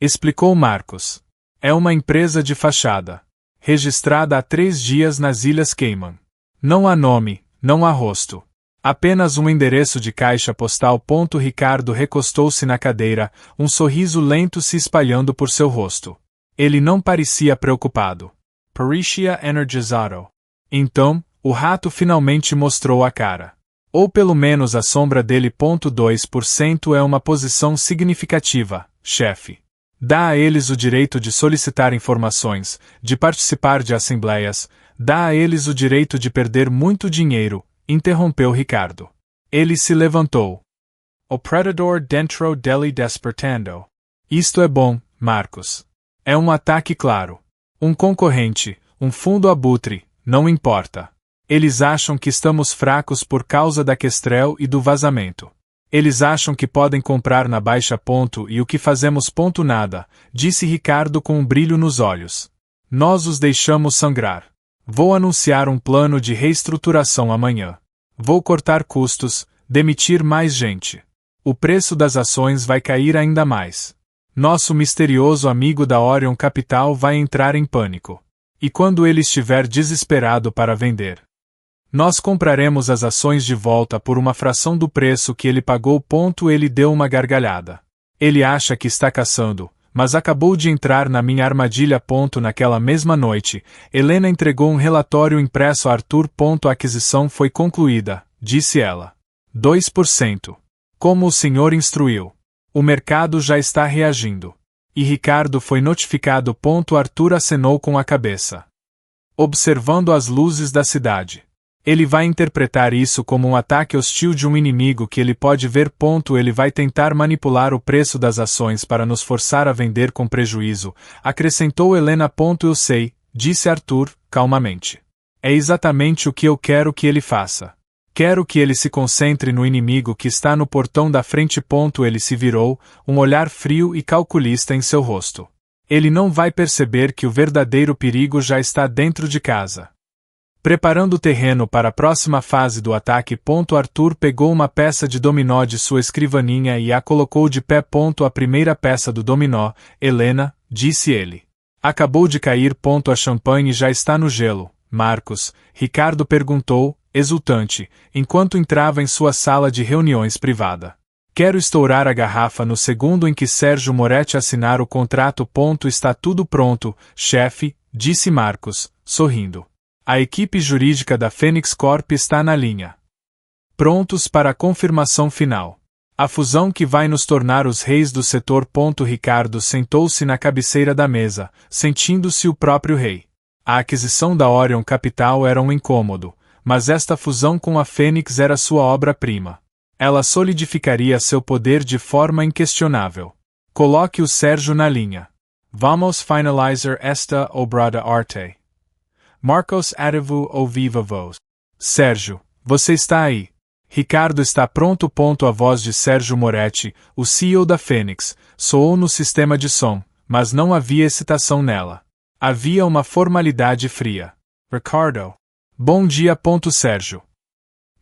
Explicou Marcos. É uma empresa de fachada. Registrada há 3 dias nas Ilhas Cayman. Não há nome, não há rosto. Apenas um endereço de caixa postal. Ricardo recostou-se na cadeira, um sorriso lento se espalhando por seu rosto. Ele não parecia preocupado. Parecia energizado. Então, o rato finalmente mostrou a cara. Ou pelo menos a sombra dele. 2% é uma posição significativa, chefe. Dá a eles o direito de solicitar informações, de participar de assembleias, dá a eles o direito de perder muito dinheiro, interrompeu Ricardo. Ele se levantou. O predador dentro dele despertando. Isto é bom, Marcos. É um ataque claro. Um concorrente, um fundo abutre, não importa. Eles acham que estamos fracos por causa da Kestrel e do vazamento. Eles acham que podem comprar na baixa. E o que fazemos? Nada, disse Ricardo com um brilho nos olhos. Nós os deixamos sangrar. Vou anunciar um plano de reestruturação amanhã. Vou cortar custos, demitir mais gente. O preço das ações vai cair ainda mais. Nosso misterioso amigo da Orion Capital vai entrar em pânico. E quando ele estiver desesperado para vender, nós compraremos as ações de volta por uma fração do preço que ele pagou. Ele deu uma gargalhada. Ele acha que está caçando, mas acabou de entrar na minha armadilha. Naquela mesma noite, Helena entregou um relatório impresso a Arthur. A aquisição foi concluída, disse ela. 2%. Como o senhor instruiu. O mercado já está reagindo. E Ricardo foi notificado. Arthur acenou com a cabeça. Observando as luzes da cidade. Ele vai interpretar isso como um ataque hostil de um inimigo que ele pode ver. Ele vai tentar manipular o preço das ações para nos forçar a vender com prejuízo, acrescentou Helena. Eu sei, disse Arthur, calmamente. É exatamente o que eu quero que ele faça. Quero que ele se concentre no inimigo que está no portão da frente. Ele se virou, um olhar frio e calculista em seu rosto. Ele não vai perceber que o verdadeiro perigo já está dentro de casa. Preparando o terreno para a próxima fase do ataque. Arthur pegou uma peça de dominó de sua escrivaninha e a colocou de pé. A primeira peça do dominó, Helena, disse ele. Acabou de cair. A champanhe já está no gelo, Marcos, Ricardo perguntou, exultante, enquanto entrava em sua sala de reuniões privada. Quero estourar a garrafa no segundo em que Sérgio Moretti assinar o contrato. Está tudo pronto, chefe, disse Marcos, sorrindo. A equipe jurídica da Fênix Corp está na linha. Prontos para a confirmação final. A fusão que vai nos tornar os reis do setor. Ricardo sentou-se na cabeceira da mesa, sentindo-se o próprio rei. A aquisição da Orion Capital era um incômodo, mas esta fusão com a Fênix era sua obra-prima. Ela solidificaria seu poder de forma inquestionável. Coloque o Sérgio na linha. Vamos finalizar esta obra de arte. Marcos Adevu ou viva voz. Sérgio, você está aí. Ricardo está pronto. A voz de Sérgio Moretti, o CEO da Fênix, soou no sistema de som, mas não havia excitação nela. Havia uma formalidade fria. Ricardo. Bom dia. Sérgio.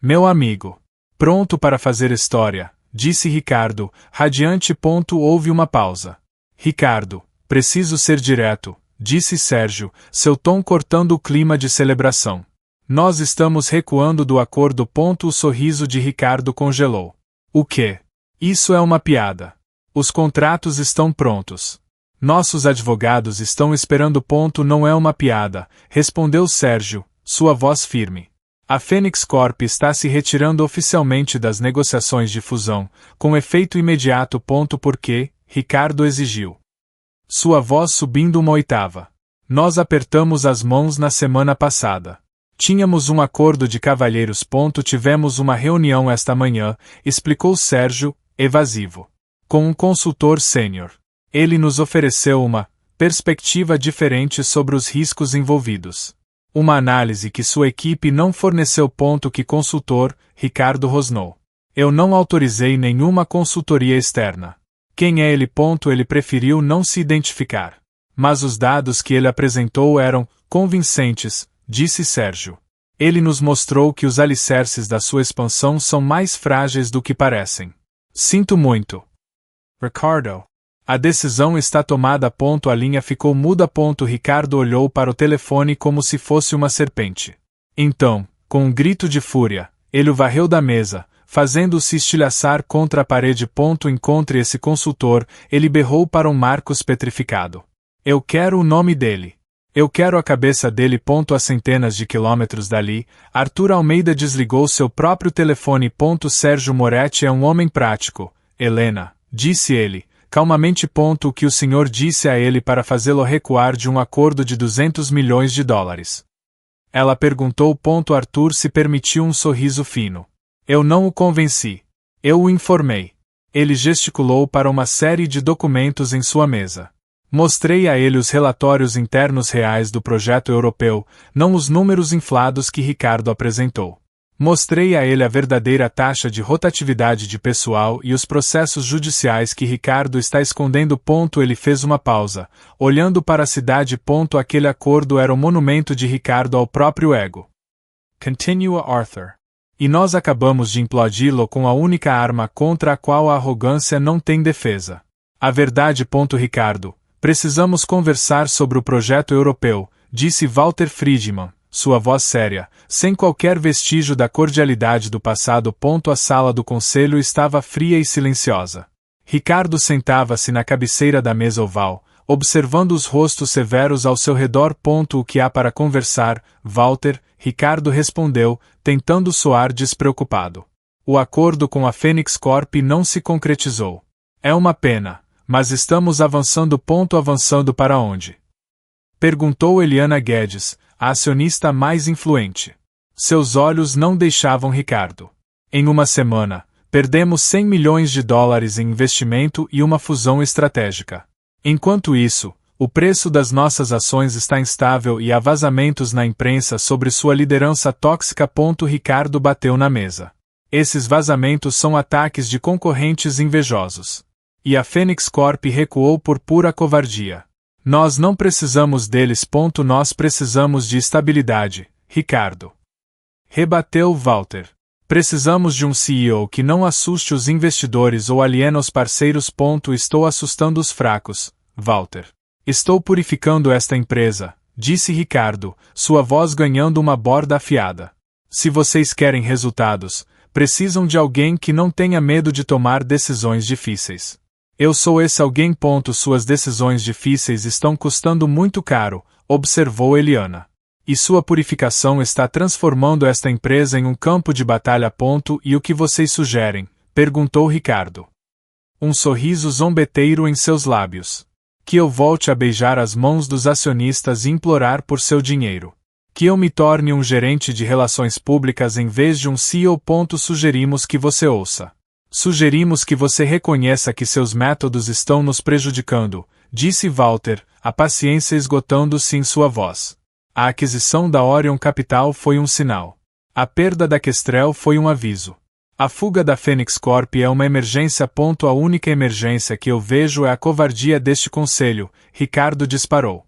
Meu amigo. Pronto para fazer história, disse Ricardo, radiante. Houve uma pausa. Ricardo, preciso ser direto, disse Sérgio, seu tom cortando o clima de celebração. Nós estamos recuando do acordo. O sorriso de Ricardo congelou. O quê? Isso é uma piada. Os contratos estão prontos. Nossos advogados estão esperando. Não é uma piada, respondeu Sérgio, sua voz firme. A Fênix Corp está se retirando oficialmente das negociações de fusão, com efeito imediato. Por quê? Ricardo exigiu. Sua voz subindo uma oitava. Nós apertamos as mãos na semana passada. Tínhamos um acordo de cavalheiros. Tivemos uma reunião esta manhã, explicou Sérgio, evasivo. Com um consultor sênior. Ele nos ofereceu uma perspectiva diferente sobre os riscos envolvidos. Uma análise que sua equipe não forneceu. Que consultor? Ricardo rosnou. Eu não autorizei nenhuma consultoria externa. Quem é ele? Ele preferiu não se identificar. Mas os dados que ele apresentou eram convincentes, disse Sérgio. Ele nos mostrou que os alicerces da sua expansão são mais frágeis do que parecem. Sinto muito. Ricardo. A decisão está tomada. A linha ficou muda. Ricardo olhou para o telefone como se fosse uma serpente. Então, com um grito de fúria, ele o varreu da mesa, fazendo-se estilhaçar contra a parede. Encontre esse consultor, ele berrou para um Marcos petrificado. Eu quero o nome dele. Eu quero a cabeça dele. A centenas de quilômetros dali, Arthur Almeida desligou seu próprio telefone. Sérgio Moretti é um homem prático, Helena, disse ele, calmamente. O que o senhor disse a ele para fazê-lo recuar de um acordo de 200 milhões de dólares? Ela perguntou. Arthur se permitiu um sorriso fino. Eu não o convenci. Eu o informei. Ele gesticulou para uma série de documentos em sua mesa. Mostrei a ele os relatórios internos reais do projeto europeu, não os números inflados que Ricardo apresentou. Mostrei a ele a verdadeira taxa de rotatividade de pessoal e os processos judiciais que Ricardo está escondendo. Ele fez uma pausa, olhando para a cidade. Aquele acordo era o monumento de Ricardo ao próprio ego. Continua Arthur. E nós acabamos de implodi-lo com a única arma contra a qual a arrogância não tem defesa. A verdade. Ricardo. Precisamos conversar sobre o projeto europeu, disse Walter Friedman, sua voz séria, sem qualquer vestígio da cordialidade do passado. A sala do conselho estava fria e silenciosa. Ricardo sentava-se na cabeceira da mesa oval, observando os rostos severos ao seu redor. O que há para conversar, Walter? Ricardo respondeu, tentando soar despreocupado. O acordo com a Fênix Corp não se concretizou. É uma pena. Mas estamos avançando. Avançando para onde? Perguntou Eliana Guedes, a acionista mais influente. Seus olhos não deixavam Ricardo. Em uma semana, perdemos 100 milhões de dólares em investimento e uma fusão estratégica. Enquanto isso, o preço das nossas ações está instável e há vazamentos na imprensa sobre sua liderança tóxica. Ricardo bateu na mesa. Esses vazamentos são ataques de concorrentes invejosos. E a Fênix Corp recuou por pura covardia. Nós não precisamos deles. Nós precisamos de estabilidade, Ricardo. Rebateu Walter. Precisamos de um CEO que não assuste os investidores ou aliena os parceiros. Estou assustando os fracos, Walter. Estou purificando esta empresa, disse Ricardo, sua voz ganhando uma borda afiada. Se vocês querem resultados, precisam de alguém que não tenha medo de tomar decisões difíceis. Eu sou esse alguém. Suas decisões difíceis estão custando muito caro, observou Eliana. E sua purificação está transformando esta empresa em um campo de batalha. E o que vocês sugerem? Perguntou Ricardo. Um sorriso zombeteiro em seus lábios. Que eu volte a beijar as mãos dos acionistas e implorar por seu dinheiro. Que eu me torne um gerente de relações públicas em vez de um CEO. Sugerimos que você ouça. Sugerimos que você reconheça que seus métodos estão nos prejudicando, disse Walter, a paciência esgotando-se em sua voz. A aquisição da Orion Capital foi um sinal. A perda da Kestrel foi um aviso. A fuga da Fênix Corp é uma emergência. A única emergência que eu vejo é a covardia deste conselho, Ricardo disparou.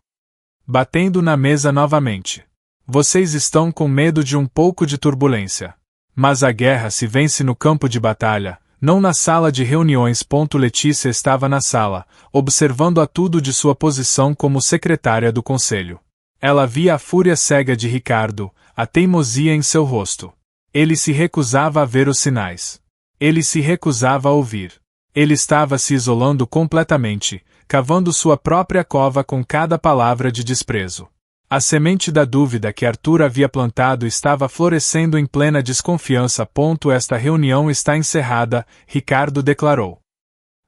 Batendo na mesa novamente. Vocês estão com medo de um pouco de turbulência. Mas a guerra se vence no campo de batalha, Não na sala de reuniões. Letícia estava na sala, observando a tudo de sua posição como secretária do conselho. Ela via a fúria cega de Ricardo, a teimosia em seu rosto. Ele se recusava a ver os sinais. Ele se recusava a ouvir. Ele estava se isolando completamente, cavando sua própria cova com cada palavra de desprezo. A semente da dúvida que Arthur havia plantado estava florescendo em plena desconfiança. Esta reunião está encerrada, Ricardo declarou,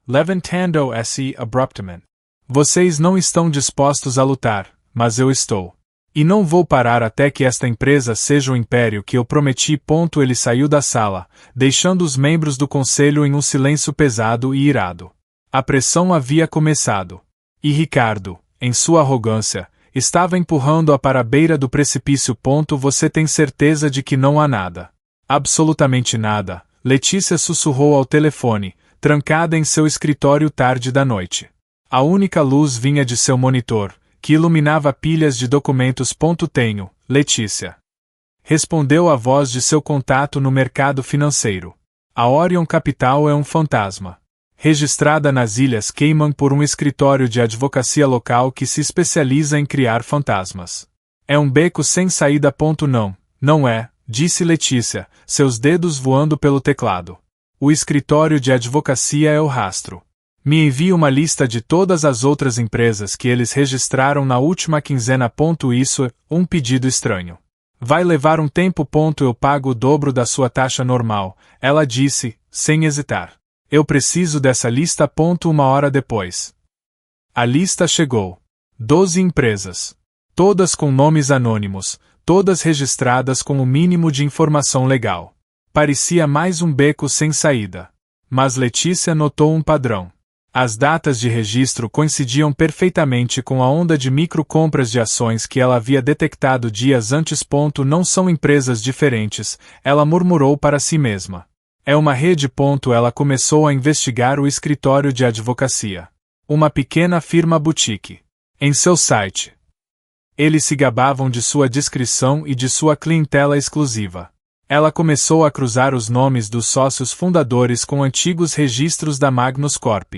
levantando-se abruptamente. Vocês não estão dispostos a lutar, mas eu estou. E não vou parar até que esta empresa seja o império que eu prometi. Ele saiu da sala, deixando os membros do conselho em um silêncio pesado e irado. A pressão havia começado. E Ricardo, em sua arrogância, estava empurrando-a para a beira do precipício. Você tem certeza de que não há nada? Absolutamente nada, Letícia sussurrou ao telefone, trancada em seu escritório tarde da noite. A única luz vinha de seu monitor, que iluminava pilhas de documentos. Tenho, Letícia. Respondeu a voz de seu contato no mercado financeiro. A Orion Capital é um fantasma. Registrada nas Ilhas Cayman por um escritório de advocacia local que se especializa em criar fantasmas. É um beco sem saída. Não é, disse Letícia, seus dedos voando pelo teclado. O escritório de advocacia é o rastro. Me envie uma lista de todas as outras empresas que eles registraram na última quinzena. Isso é um pedido estranho. Vai levar um tempo. Eu pago o dobro da sua taxa normal, ela disse, sem hesitar. Eu preciso dessa lista. Uma hora depois. A lista chegou. 12 empresas. Todas com nomes anônimos, todas registradas com o mínimo de informação legal. Parecia mais um beco sem saída. Mas Letícia notou um padrão. As datas de registro coincidiam perfeitamente com a onda de microcompras de ações que ela havia detectado dias antes. Não são empresas diferentes, ela murmurou para si mesma. É uma rede. Ela começou a investigar o escritório de advocacia. Uma pequena firma boutique. Em seu site. Eles se gabavam de sua discrição e de sua clientela exclusiva. Ela começou a cruzar os nomes dos sócios fundadores com antigos registros da Magnus Corp.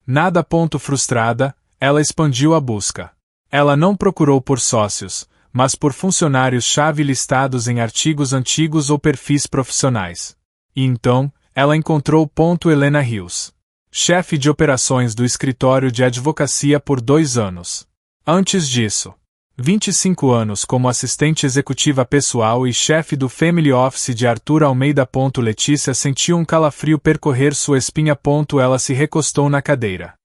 Nada. Frustrada, ela expandiu a busca. Ela não procurou por sócios, mas por funcionários-chave listados em artigos antigos ou perfis profissionais. E então, ela encontrou. Helena Rios. Chefe de operações do escritório de advocacia por 2 anos. Antes disso, 25 anos como assistente executiva pessoal e chefe do Family Office de Arthur Almeida. Letícia sentiu um calafrio percorrer sua espinha. Ela se recostou na cadeira.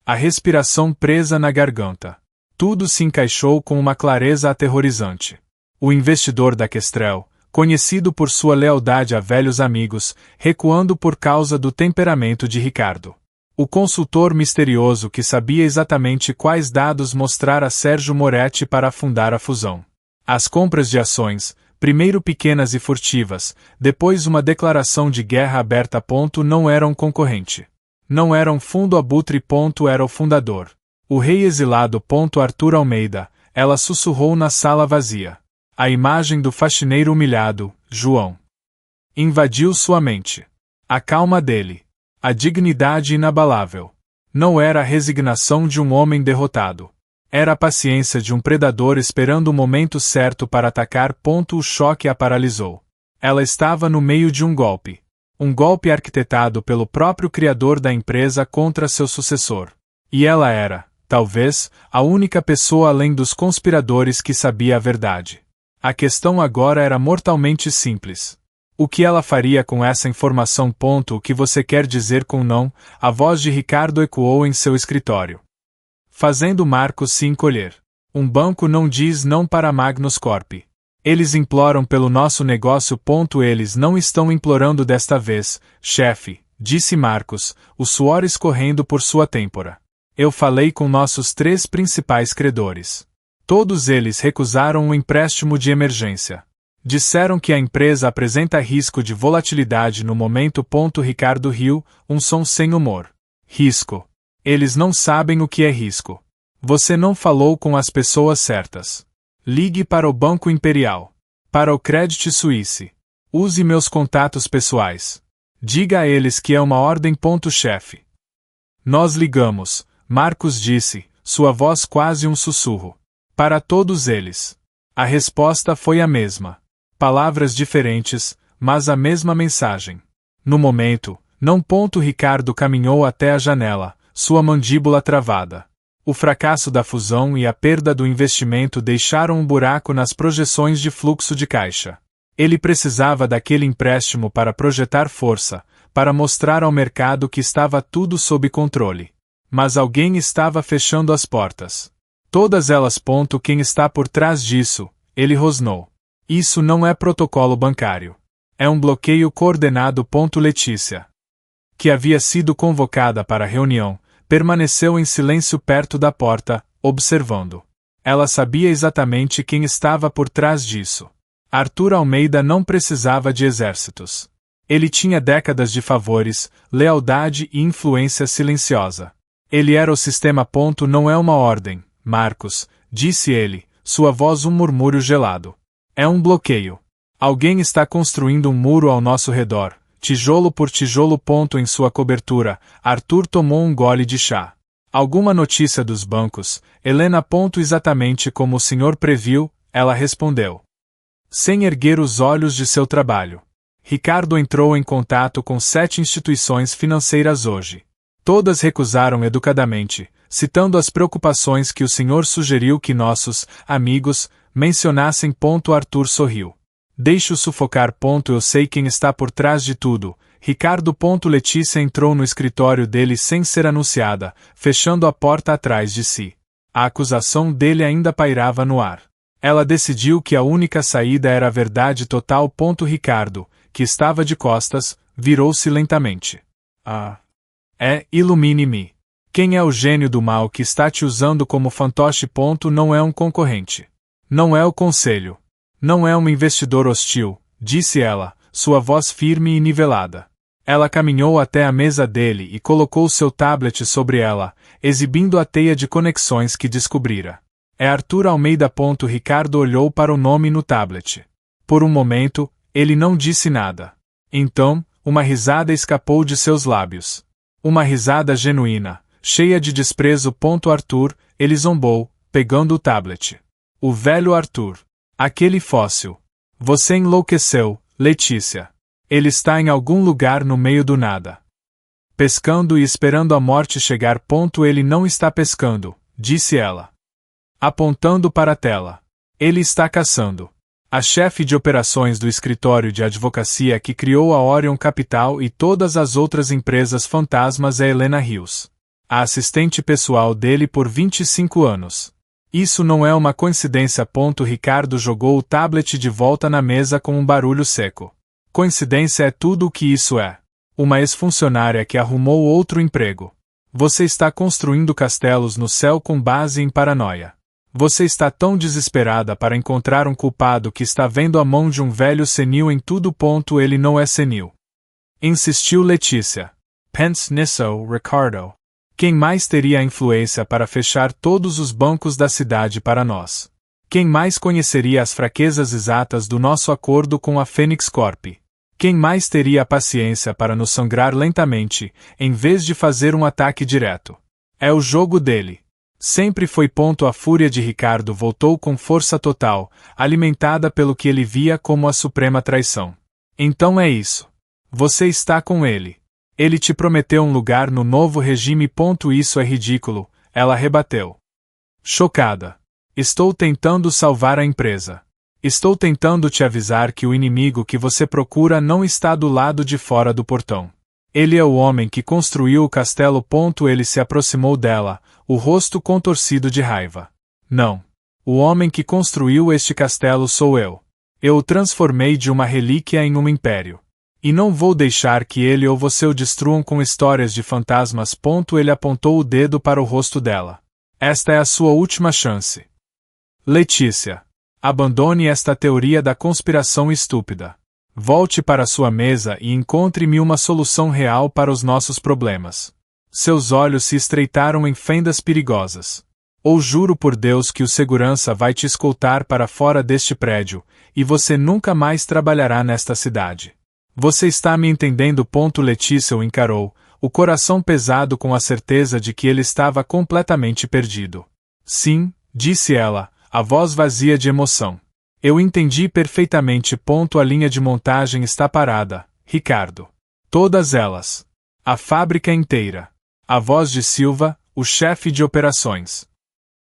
A respiração presa na garganta. Tudo se encaixou com uma clareza aterrorizante. O investidor da Kestrel, conhecido por sua lealdade a velhos amigos, recuando por causa do temperamento de Ricardo. O consultor misterioso que sabia exatamente quais dados mostrar a Sérgio Moretti para afundar a fusão. As compras de ações, primeiro pequenas e furtivas, depois uma declaração de guerra aberta. Não era um concorrente. Não era um fundo abutre. Era o fundador. O rei exilado. Arthur Almeida, ela sussurrou na sala vazia. A imagem do faxineiro humilhado, João. Invadiu sua mente. A calma dele. A dignidade inabalável. Não era a resignação de um homem derrotado. Era a paciência de um predador esperando o momento certo para atacar. O choque a paralisou. Ela estava no meio de um golpe. Um golpe arquitetado pelo próprio criador da empresa contra seu sucessor. E ela era, talvez, a única pessoa além dos conspiradores que sabia a verdade. A questão agora era mortalmente simples. O que ela faria com essa informação? O que você quer dizer com não? A voz de Ricardo ecoou em seu escritório. Fazendo Marcos se encolher. Um banco não diz não para a Magnus Corp. Eles imploram pelo nosso negócio. Eles não estão implorando desta vez, chefe, disse Marcos, o suor escorrendo por sua têmpora. Eu falei com nossos 3 principais credores. Todos eles recusaram um empréstimo de emergência. Disseram que a empresa apresenta risco de volatilidade no momento. Ricardo riu, um som sem humor. Risco. Eles não sabem o que é risco. Você não falou com as pessoas certas. Ligue para o Banco Imperial. Para o Credit Suisse. Use meus contatos pessoais. Diga a eles que é uma ordem. Chefe. Nós ligamos, Marcos disse, sua voz quase um sussurro. Para todos eles. A resposta foi a mesma. Palavras diferentes, mas a mesma mensagem. No momento, não. Ricardo caminhou até a janela, sua mandíbula travada. O fracasso da fusão e a perda do investimento deixaram um buraco nas projeções de fluxo de caixa. Ele precisava daquele empréstimo para projetar força, para mostrar ao mercado que estava tudo sob controle. Mas alguém estava fechando as portas. Todas elas. Quem está por trás disso? Ele rosnou. Isso não é protocolo bancário. É um bloqueio coordenado. Letícia, que havia sido convocada para a reunião, permaneceu em silêncio perto da porta, observando. Ela sabia exatamente quem estava por trás disso. Arthur Almeida não precisava de exércitos. Ele tinha décadas de favores, lealdade e influência silenciosa. Ele era o sistema. Não é uma ordem, Marcos, disse ele, sua voz um murmúrio gelado. É um bloqueio. Alguém está construindo um muro ao nosso redor, tijolo por tijolo. Em sua cobertura, Arthur tomou um gole de chá. Alguma notícia dos bancos, Helena? Exatamente como o senhor previu, ela respondeu. Sem erguer os olhos de seu trabalho. Ricardo entrou em contato com 7 instituições financeiras hoje. Todas recusaram educadamente, citando as preocupações que o senhor sugeriu que nossos amigos mencionassem. Arthur sorriu. Deixe-o sufocar. Eu sei quem está por trás de tudo. Ricardo. Letícia entrou no escritório dele sem ser anunciada, fechando a porta atrás de si. A acusação dele ainda pairava no ar. Ela decidiu que a única saída era a verdade total. Ricardo, que estava de costas, virou-se lentamente. Ilumine-me. Quem é o gênio do mal que está te usando como fantoche? Não é um concorrente. Não é o conselho. Não é um investidor hostil, disse ela, sua voz firme e nivelada. Ela caminhou até a mesa dele e colocou seu tablet sobre ela, exibindo a teia de conexões que descobrira. É Arthur Almeida. Ricardo olhou para o nome no tablet. Por um momento, ele não disse nada. Então, uma risada escapou de seus lábios. Uma risada genuína, cheia de desprezo. Arthur, ele zombou, pegando o tablet. O velho Arthur. Aquele fóssil. Você enlouqueceu, Letícia. Ele está em algum lugar no meio do nada. Pescando e esperando a morte chegar. Ele não está pescando, disse ela. Apontando para a tela. Ele está caçando. A chefe de operações do escritório de advocacia que criou a Orion Capital e todas as outras empresas fantasmas é Helena Rios. A assistente pessoal dele por 25 anos. Isso não é uma coincidência. Ricardo jogou o tablet de volta na mesa com um barulho seco. Coincidência é tudo o que isso é. Uma ex-funcionária que arrumou outro emprego. Você está construindo castelos no céu com base em paranoia. Você está tão desesperada para encontrar um culpado que está vendo a mão de um velho senil em tudo. Ele não é senil. Insistiu Letícia. Pense nisso, Ricardo. Quem mais teria a influência para fechar todos os bancos da cidade para nós? Quem mais conheceria as fraquezas exatas do nosso acordo com a Fênix Corp? Quem mais teria a paciência para nos sangrar lentamente, em vez de fazer um ataque direto? É o jogo dele. Sempre foi. A fúria de Ricardo voltou com força total, alimentada pelo que ele via como a suprema traição. Então é isso. Você está com ele. Ele te prometeu um lugar no novo regime. Isso é ridículo, ela rebateu. Chocada. Estou tentando salvar a empresa. Estou tentando te avisar que o inimigo que você procura não está do lado de fora do portão. Ele é o homem que construiu o castelo. Ele se aproximou dela, o rosto contorcido de raiva. Não. O homem que construiu este castelo sou eu. Eu o transformei de uma relíquia em um império. E não vou deixar que ele ou você o destruam com histórias de fantasmas. Ele apontou o dedo para o rosto dela. Esta é a sua última chance. Letícia. Abandone esta teoria da conspiração estúpida. Volte para sua mesa e encontre-me uma solução real para os nossos problemas. Seus olhos se estreitaram em fendas perigosas. Ou juro por Deus que o segurança vai te escoltar para fora deste prédio, e você nunca mais trabalhará nesta cidade. Você está me entendendo? Letícia o encarou, o coração pesado com a certeza de que ele estava completamente perdido. Sim, disse ela, a voz vazia de emoção. Eu entendi perfeitamente. A linha de montagem está parada, Ricardo. Todas elas. A fábrica inteira. A voz de Silva, o chefe de operações.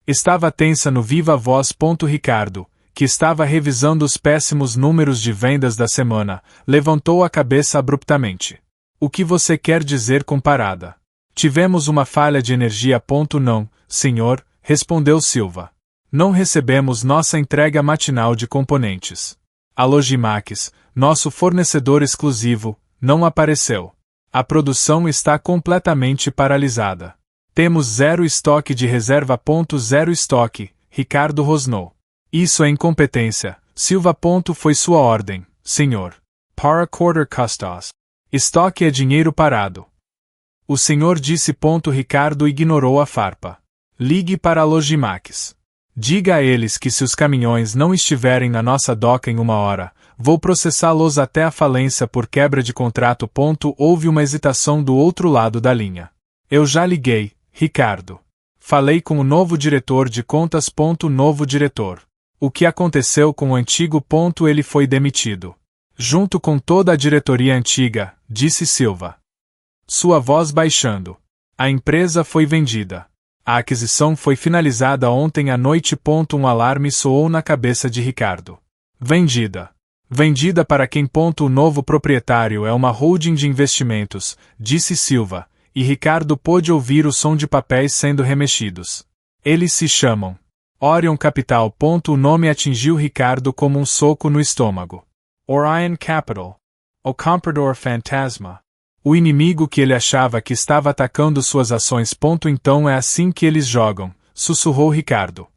Estava tensa no viva voz. Ricardo, que estava revisando os péssimos números de vendas da semana, levantou a cabeça abruptamente. O que você quer dizer com parada? Tivemos uma falha de energia. Não, senhor, respondeu Silva. Não recebemos nossa entrega matinal de componentes. A Logimax, nosso fornecedor exclusivo, não apareceu. A produção está completamente paralisada. Temos zero estoque de reserva. Zero estoque, Ricardo rosnou. Isso é incompetência, Silva. Foi sua ordem, senhor. Para quarter custos. Estoque é dinheiro parado. O senhor disse. Ricardo ignorou a farpa. Ligue para a Logimax. Diga a eles que se os caminhões não estiverem na nossa doca em 1 hora, vou processá-los até a falência por quebra de contrato. Houve uma hesitação do outro lado da linha. Eu já liguei, Ricardo. Falei com o novo diretor de contas. Novo diretor. O que aconteceu com o antigo. Ele foi demitido. Junto com toda a diretoria antiga, disse Silva. Sua voz baixando. A empresa foi vendida. A aquisição foi finalizada ontem à noite. Um alarme soou na cabeça de Ricardo. Vendida. Vendida para quem? O novo proprietário é uma holding de investimentos, disse Silva, e Ricardo pôde ouvir o som de papéis sendo remexidos. Eles se chamam Orion Capital. O nome atingiu Ricardo como um soco no estômago. Orion Capital. O comprador fantasma. O inimigo que ele achava que estava atacando suas ações. Então é assim que eles jogam, sussurrou Ricardo.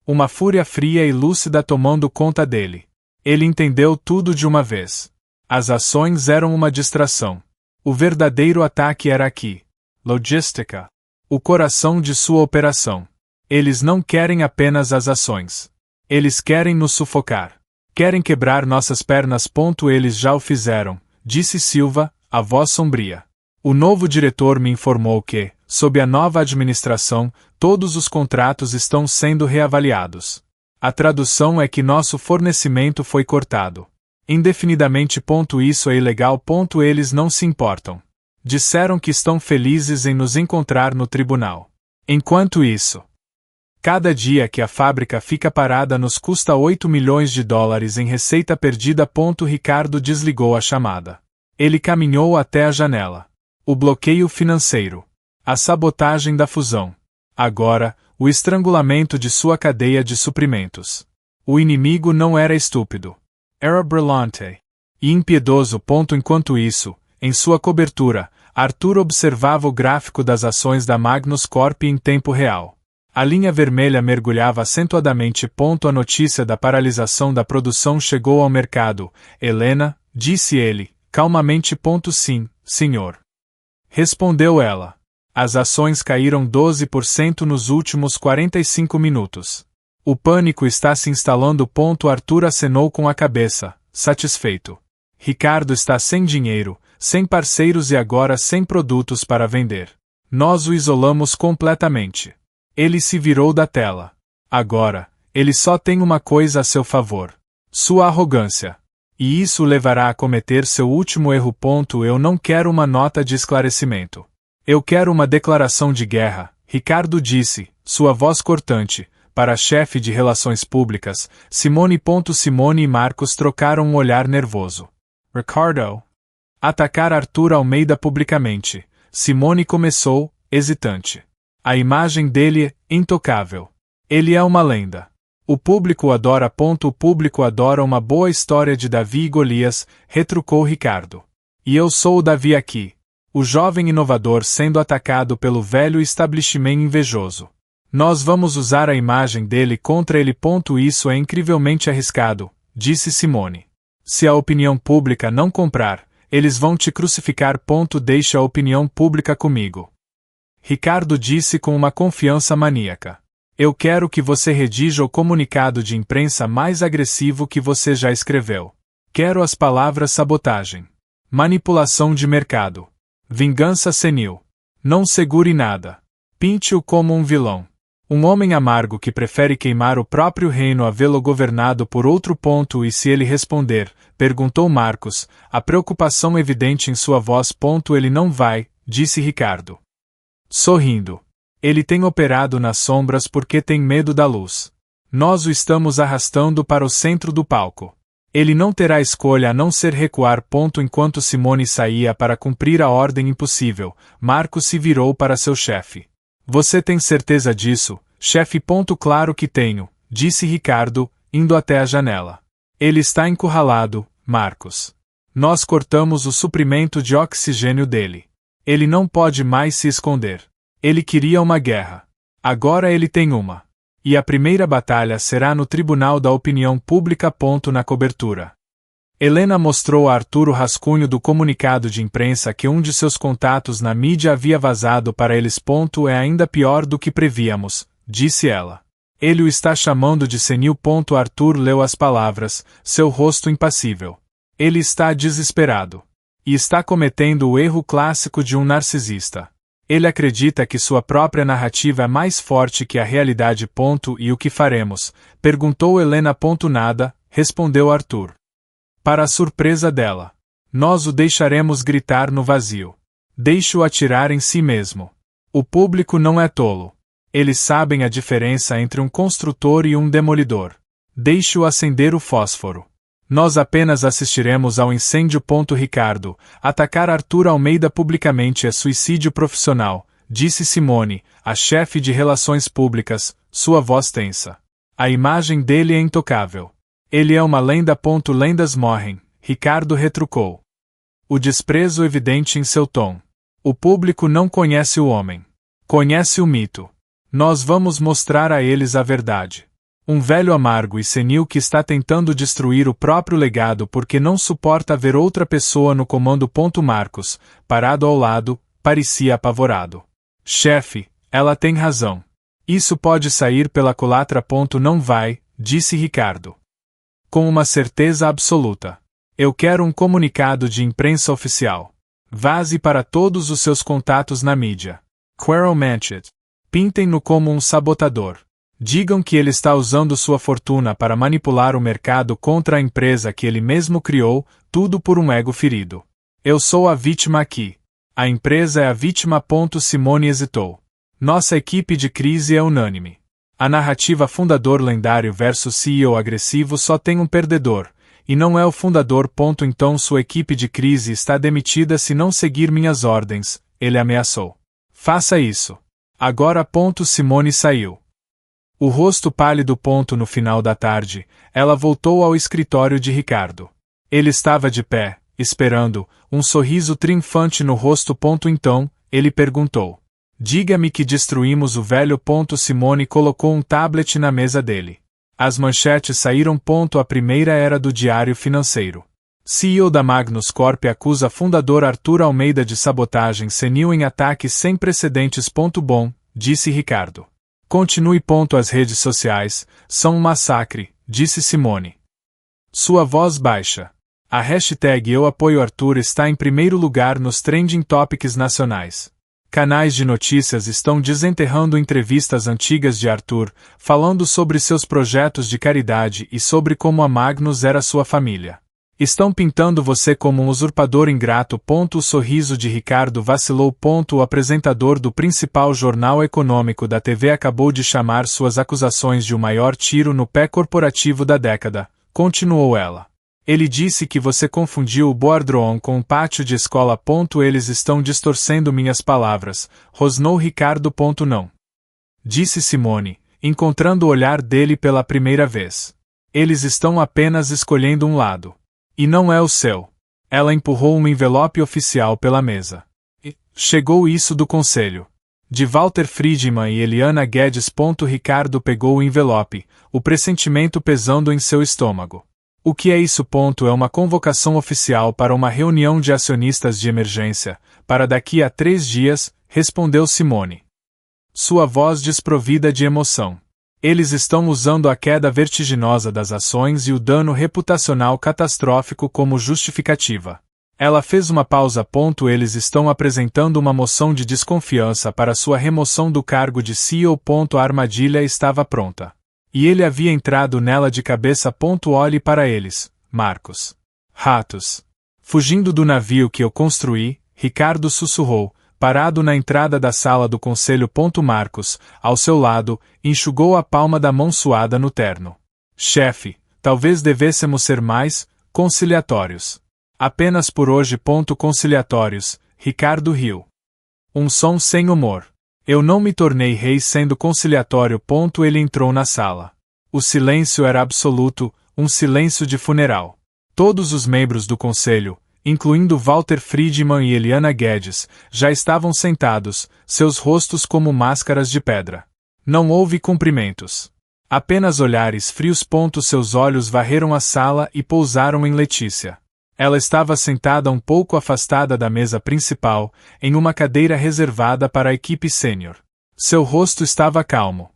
Uma fúria fria e lúcida tomando conta dele. Ele entendeu tudo de uma vez. As ações eram uma distração. O verdadeiro ataque era aqui. Logística. O coração de sua operação. Eles não querem apenas as ações. Eles querem nos sufocar. Querem quebrar nossas pernas. Eles já o fizeram, disse Silva, a voz sombria. O novo diretor me informou que, sob a nova administração, todos os contratos estão sendo reavaliados. A tradução é que nosso fornecimento foi cortado. Indefinidamente. Isso é ilegal. Eles não se importam. Disseram que estão felizes em nos encontrar no tribunal. Enquanto isso, cada dia que a fábrica fica parada nos custa $8 milhões em receita perdida. Ricardo desligou a chamada. Ele caminhou até a janela. O bloqueio financeiro. A sabotagem da fusão. Agora, o estrangulamento de sua cadeia de suprimentos. O inimigo não era estúpido. Era brilhante. E impiedoso. Enquanto isso, em sua cobertura, Arthur observava o gráfico das ações da Magnus Corp em tempo real. A linha vermelha mergulhava acentuadamente. A notícia da paralisação da produção chegou ao mercado. Helena, disse ele, calmamente. Sim, senhor. Respondeu ela. As ações caíram 12% nos últimos 45 minutos. O pânico está se instalando. Arthur acenou com a cabeça, satisfeito. Ricardo está sem dinheiro, sem parceiros e agora sem produtos para vender. Nós o isolamos completamente. Ele se virou da tela. Agora, ele só tem uma coisa a seu favor: sua arrogância. E isso o levará a cometer seu último erro. Eu não quero uma nota de esclarecimento. Eu quero uma declaração de guerra, Ricardo disse, sua voz cortante, para a chefe de relações públicas, Simone. Simone e Marcos trocaram um olhar nervoso. Ricardo. Atacar Arthur Almeida publicamente. Simone começou, hesitante. A imagem dele é intocável. Ele é uma lenda. O público o adora. O público adora uma boa história de Davi e Golias, retrucou Ricardo. E eu sou o Davi aqui. O jovem inovador sendo atacado pelo velho establishment invejoso. Nós vamos usar a imagem dele contra ele. Isso é incrivelmente arriscado, disse Simone. Se a opinião pública não comprar, eles vão te crucificar. Deixe a opinião pública comigo. Ricardo disse com uma confiança maníaca. Eu quero que você redija o comunicado de imprensa mais agressivo que você já escreveu. Quero as palavras sabotagem, Manipulação de mercado. Vingança senil. Não segure nada. Pinte-o como um vilão. Um homem amargo que prefere queimar o próprio reino a vê-lo governado por outro. E se ele responder, perguntou Marcos, a preocupação evidente em sua voz. Ele não vai, disse Ricardo. Sorrindo. Ele tem operado nas sombras porque tem medo da luz. Nós o estamos arrastando para o centro do palco. Ele não terá escolha a não ser recuar. Enquanto Simone saía para cumprir a ordem impossível, Marcos se virou para seu chefe. Você tem certeza disso, chefe? Claro que tenho, disse Ricardo, indo até a janela. Ele está encurralado, Marcos. Nós cortamos o suprimento de oxigênio dele. Ele não pode mais se esconder. Ele queria uma guerra. Agora ele tem uma. E a primeira batalha será no Tribunal da Opinião Pública. Na cobertura. Helena mostrou a Arthur o rascunho do comunicado de imprensa que um de seus contatos na mídia havia vazado para eles. É ainda pior do que prevíamos, disse ela. Ele o está chamando de senil. Arthur leu as palavras, seu rosto impassível. Ele está desesperado. E está cometendo o erro clássico de um narcisista. Ele acredita que sua própria narrativa é mais forte que a realidade. E o que faremos? Perguntou Helena. Nada, respondeu Arthur. Para a surpresa dela. Nós o deixaremos gritar no vazio. Deixe-o atirar em si mesmo. O público não é tolo. Eles sabem a diferença entre um construtor e um demolidor. Deixe-o acender o fósforo. Nós apenas assistiremos ao incêndio. Ricardo, atacar Arthur Almeida publicamente é suicídio profissional, disse Simone, a chefe de relações públicas, sua voz tensa. A imagem dele é intocável. Ele é uma lenda. Lendas morrem, Ricardo retrucou. O desprezo evidente em seu tom. O público não conhece o homem. Conhece o mito. Nós vamos mostrar a eles a verdade. Um velho amargo e senil que está tentando destruir o próprio legado porque não suporta ver outra pessoa no comando. Marcos, parado ao lado, parecia apavorado. Chefe, ela tem razão. Isso pode sair pela culatra. Não vai, disse Ricardo. Com uma certeza absoluta. Eu quero um comunicado de imprensa oficial. Vaze para todos os seus contatos na mídia. Querrell Manchet. Pintem-no como um sabotador. Digam que ele está usando sua fortuna para manipular o mercado contra a empresa que ele mesmo criou, tudo por um ego ferido. Eu sou a vítima aqui. A empresa é a vítima. Simone hesitou. Nossa equipe de crise é unânime. A narrativa fundador lendário versus CEO agressivo só tem um perdedor, e não é o fundador. Então sua equipe de crise está demitida se não seguir minhas ordens, ele ameaçou. Faça isso. Agora. Simone saiu. O rosto pálido. No final da tarde, ela voltou ao escritório de Ricardo. Ele estava de pé, esperando, um sorriso triunfante no rosto. Então, ele perguntou. Diga-me que destruímos o velho. Simone colocou um tablet na mesa dele. As manchetes saíram. A primeira era do Diário Financeiro. CEO da Magnus Corp acusa fundador Arthur Almeida de sabotagem senil em ataque sem precedentes. Bom, disse Ricardo. Continue. As redes sociais são um massacre, disse Simone. Sua voz baixa. A hashtag Eu Apoio Arthur está em primeiro lugar nos trending topics nacionais. Canais de notícias estão desenterrando entrevistas antigas de Arthur, falando sobre seus projetos de caridade e sobre como a Magnus era sua família. Estão pintando você como um usurpador ingrato. O sorriso de Ricardo vacilou. O apresentador do principal jornal econômico da TV acabou de chamar suas acusações de o maior tiro no pé corporativo da década, continuou ela. Ele disse que você confundiu o Boardroom com um pátio de escola. Eles estão distorcendo minhas palavras, rosnou Ricardo. Não. Disse Simone, encontrando o olhar dele pela primeira vez. Eles estão apenas escolhendo um lado. E não é o seu. Ela empurrou um envelope oficial pela mesa. Chegou isso do conselho. De Walter Friedman e Eliana Guedes. Ricardo pegou o envelope, o pressentimento pesando em seu estômago. O que é isso? É uma convocação oficial para uma reunião de acionistas de emergência, para daqui a 3 dias, respondeu Simone. Sua voz desprovida de emoção. Eles estão usando a queda vertiginosa das ações e o dano reputacional catastrófico como justificativa. Ela fez uma pausa. Eles estão apresentando uma moção de desconfiança para sua remoção do cargo de CEO. A armadilha estava pronta. E ele havia entrado nela de cabeça. Olhe para eles, Marcos. Ratos. Fugindo do navio que eu construí, Ricardo sussurrou, parado na entrada da sala do conselho. Marcos, ao seu lado, enxugou a palma da mão suada no terno. Chefe, talvez devêssemos ser mais conciliatórios. Apenas por hoje. Conciliatórios, Ricardo riu. Um som sem humor. Eu não me tornei rei sendo conciliatório. Ele entrou na sala. O silêncio era absoluto, um silêncio de funeral. Todos os membros do conselho, incluindo Walter Friedman e Eliana Guedes, já estavam sentados, seus rostos como máscaras de pedra. Não houve cumprimentos. Apenas olhares frios. Seus olhos varreram a sala e pousaram em Letícia. Ela estava sentada um pouco afastada da mesa principal, em uma cadeira reservada para a equipe sênior. Seu rosto estava calmo.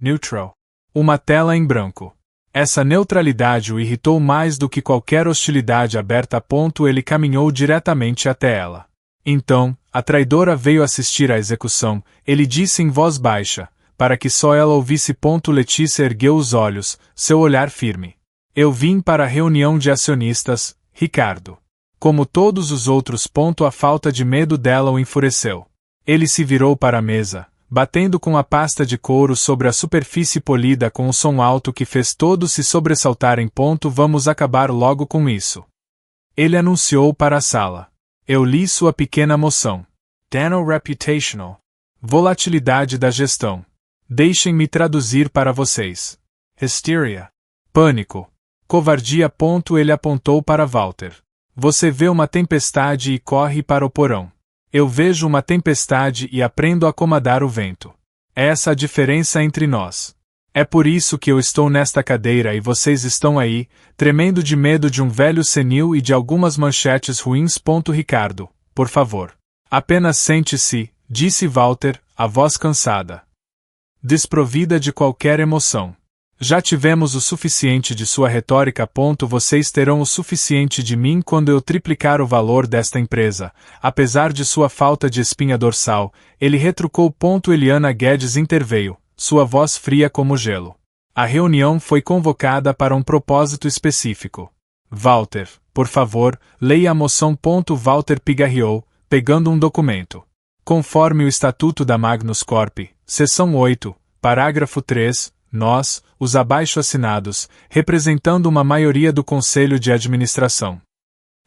Neutral. Uma tela em branco. Essa neutralidade o irritou mais do que qualquer hostilidade aberta. Ele caminhou diretamente até ela. Então, a traidora veio assistir à execução, ele disse em voz baixa, para que só ela ouvisse. Letícia ergueu os olhos, seu olhar firme. Eu vim para a reunião de acionistas, Ricardo. Como todos os outros. A falta de medo dela o enfureceu. Ele se virou para a mesa, batendo com a pasta de couro sobre a superfície polida com um som alto que fez todos se sobressaltarem. Vamos acabar logo com isso. Ele anunciou para a sala. Eu li sua pequena moção. Dano reputational. Volatilidade da gestão. Deixem-me traduzir para vocês. Hysteria. Pânico. Covardia. Ele apontou para Walter. Você vê uma tempestade e corre para o porão. Eu vejo uma tempestade e aprendo a acomodar o vento. É essa a diferença entre nós. É por isso que eu estou nesta cadeira e vocês estão aí, tremendo de medo de um velho senil e de algumas manchetes ruins. Ricardo, por favor. Apenas sente-se, disse Walter, a voz cansada. Desprovida de qualquer emoção. Já tivemos o suficiente de sua retórica. Vocês terão o suficiente de mim quando eu triplicar o valor desta empresa, apesar de sua falta de espinha dorsal, ele retrucou. Eliana Guedes interveio, sua voz fria como gelo. A reunião foi convocada para um propósito específico. Walter, por favor, leia a moção. Walter pigarreou, pegando um documento. Conforme o Estatuto da Magnus Corp, seção 8, parágrafo 3, nós, os abaixo-assinados, representando uma maioria do Conselho de Administração,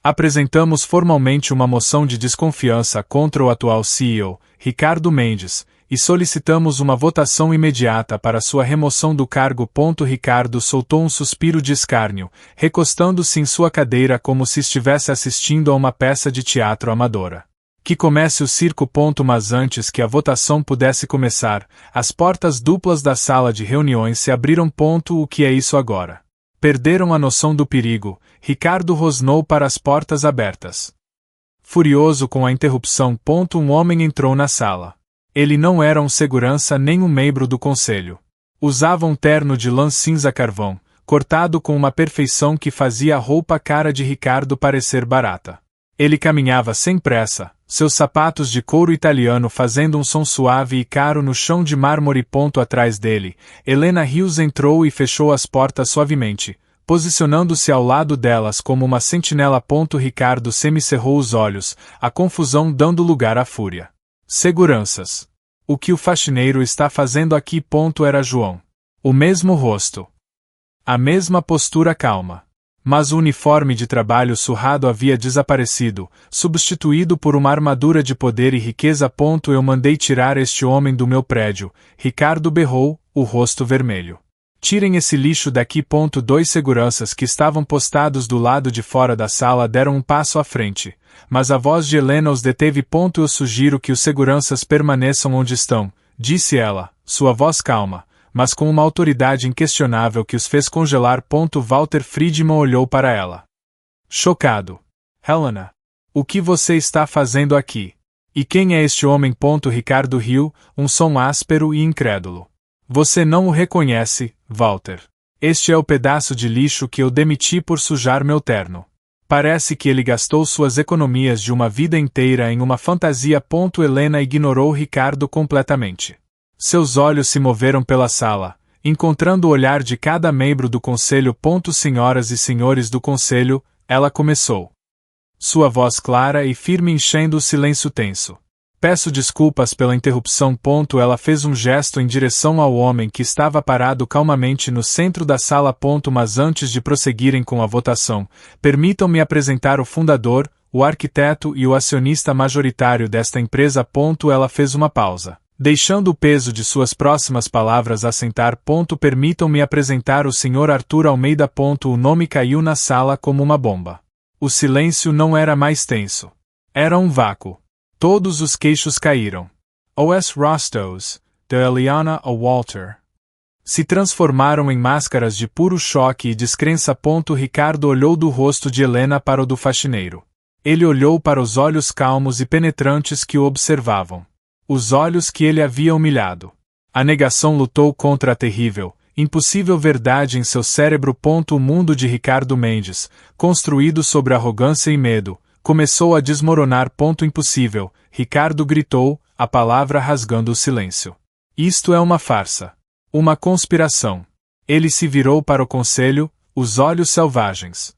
apresentamos formalmente uma moção de desconfiança contra o atual CEO, Ricardo Mendes, e solicitamos uma votação imediata para sua remoção do cargo. Ricardo soltou um suspiro de escárnio, recostando-se em sua cadeira como se estivesse assistindo a uma peça de teatro amadora. Que comece o circo. Mas antes que a votação pudesse começar, as portas duplas da sala de reuniões se abriram. O que é isso agora? Perderam a noção do perigo. Ricardo rosnou para as portas abertas. Furioso com a interrupção. Um homem entrou na sala. Ele não era um segurança nem um membro do conselho. Usava um terno de lã cinza carvão, cortado com uma perfeição que fazia a roupa cara de Ricardo parecer barata. Ele caminhava sem pressa, seus sapatos de couro italiano fazendo um som suave e caro no chão de mármore. Atrás dele, Helena Rios entrou e fechou as portas suavemente, posicionando-se ao lado delas como uma sentinela. Ricardo semicerrou os olhos, a confusão dando lugar à fúria. Seguranças. O que o faxineiro está fazendo aqui? Era João. O mesmo rosto. A mesma postura calma. Mas o uniforme de trabalho surrado havia desaparecido, substituído por uma armadura de poder e riqueza. Eu mandei tirar este homem do meu prédio, Ricardo berrou, o rosto vermelho. Tirem esse lixo daqui. Dois seguranças que estavam postados do lado de fora da sala deram um passo à frente, mas a voz de Helena os deteve. Eu sugiro que os seguranças permaneçam onde estão, disse ela, sua voz calma, mas com uma autoridade inquestionável que os fez congelar. Walter Friedman olhou para ela. Chocado. Helena. O que você está fazendo aqui? E quem é este homem? Ricardo riu, um som áspero e incrédulo. Você não o reconhece, Walter. Este é o pedaço de lixo que eu demiti por sujar meu terno. Parece que ele gastou suas economias de uma vida inteira em uma fantasia. Helena ignorou Ricardo completamente. Seus olhos se moveram pela sala, encontrando o olhar de cada membro do conselho. Senhoras e senhores do conselho, ela começou. Sua voz clara e firme enchendo o silêncio tenso. Peço desculpas pela interrupção. Ela fez um gesto em direção ao homem que estava parado calmamente no centro da sala. Mas antes de prosseguirem com a votação, permitam-me apresentar o fundador, o arquiteto e o acionista majoritário desta empresa. Ela fez uma pausa, deixando o peso de suas próximas palavras assentar. Permitam-me apresentar o Sr. Arthur Almeida. O nome caiu na sala como uma bomba. O silêncio não era mais tenso. Era um vácuo. Todos os queixos caíram. Os rostos, de Eliana a Walter, se transformaram em máscaras de puro choque e descrença. Ricardo olhou do rosto de Helena para o do faxineiro. Ele olhou para os olhos calmos e penetrantes que o observavam. Os olhos que ele havia humilhado. A negação lutou contra a terrível, impossível verdade em seu cérebro. O mundo de Ricardo Mendes, construído sobre arrogância e medo, começou a desmoronar. Impossível, Ricardo gritou, a palavra rasgando o silêncio. Isto é uma farsa. Uma conspiração. Ele se virou para o conselho, os olhos selvagens.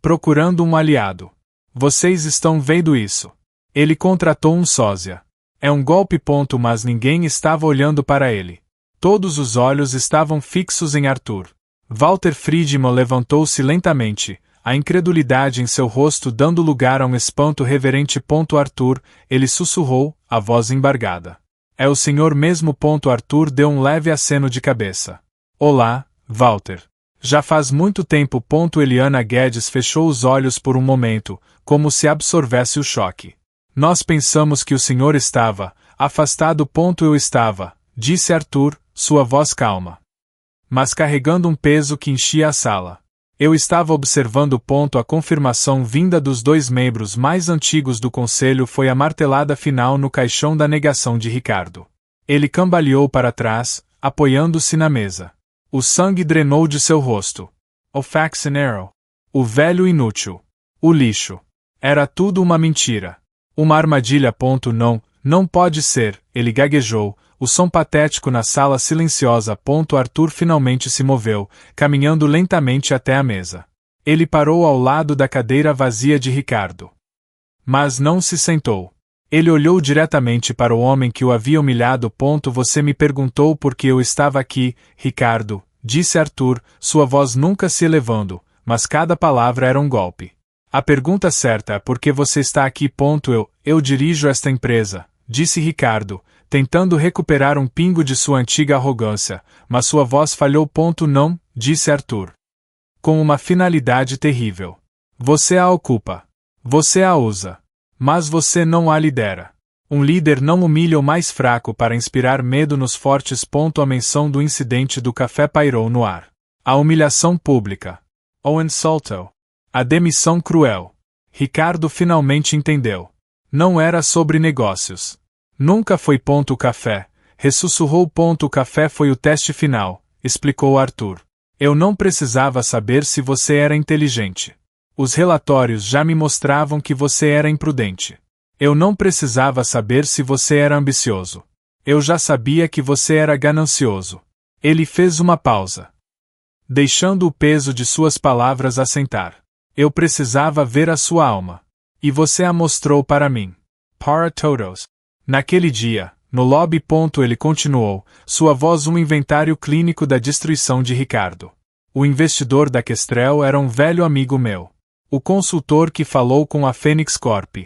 Procurando um aliado. Vocês estão vendo isso? Ele contratou um sósia. É um golpe. Mas ninguém estava olhando para ele. Todos os olhos estavam fixos em Arthur. Walter Friedman levantou-se lentamente, a incredulidade em seu rosto dando lugar a um espanto reverente. Arthur, ele sussurrou, a voz embargada. É o senhor mesmo. Arthur deu um leve aceno de cabeça. Olá, Walter. Já faz muito tempo. Eliana Guedes fechou os olhos por um momento, como se absorvesse o choque. Nós pensamos que o senhor estava afastado. Eu estava, disse Arthur, sua voz calma, mas carregando um peso que enchia a sala. Eu estava observando. A confirmação vinda dos dois membros mais antigos do conselho foi a martelada final no caixão da negação de Ricardo. Ele cambaleou para trás, apoiando-se na mesa. O sangue drenou de seu rosto. O faxineiro. O velho inútil. O lixo. Era tudo uma mentira. Uma armadilha. Não pode ser, ele gaguejou, o som patético na sala silenciosa. Arthur finalmente se moveu, caminhando lentamente até a mesa. Ele parou ao lado da cadeira vazia de Ricardo. Mas não se sentou. Ele olhou diretamente para o homem que o havia humilhado. Você me perguntou por que eu estava aqui, Ricardo, disse Arthur, sua voz nunca se elevando, mas cada palavra era um golpe. A pergunta certa é por que você está aqui. Eu dirijo esta empresa, disse Ricardo, tentando recuperar um pingo de sua antiga arrogância, mas sua voz falhou. Não, disse Arthur. Com uma finalidade terrível. Você a ocupa. Você a usa. Mas você não a lidera. Um líder não humilha o mais fraco para inspirar medo nos fortes. A menção do incidente do café pairou no ar. A humilhação pública. O insulto. A demissão cruel. Ricardo finalmente entendeu. Não era sobre negócios. Nunca foi. O café. Ressussurrou. O café foi o teste final, explicou Arthur. Eu não precisava saber se você era inteligente. Os relatórios já me mostravam que você era imprudente. Eu não precisava saber se você era ambicioso. Eu já sabia que você era ganancioso. Ele fez uma pausa, deixando o peso de suas palavras assentar. Eu precisava ver a sua alma. E você a mostrou para mim. Para todos. Naquele dia, no lobby. Ele continuou, sua voz um inventário clínico da destruição de Ricardo. O investidor da Kestrel era um velho amigo meu. O consultor que falou com a Phoenix Corp.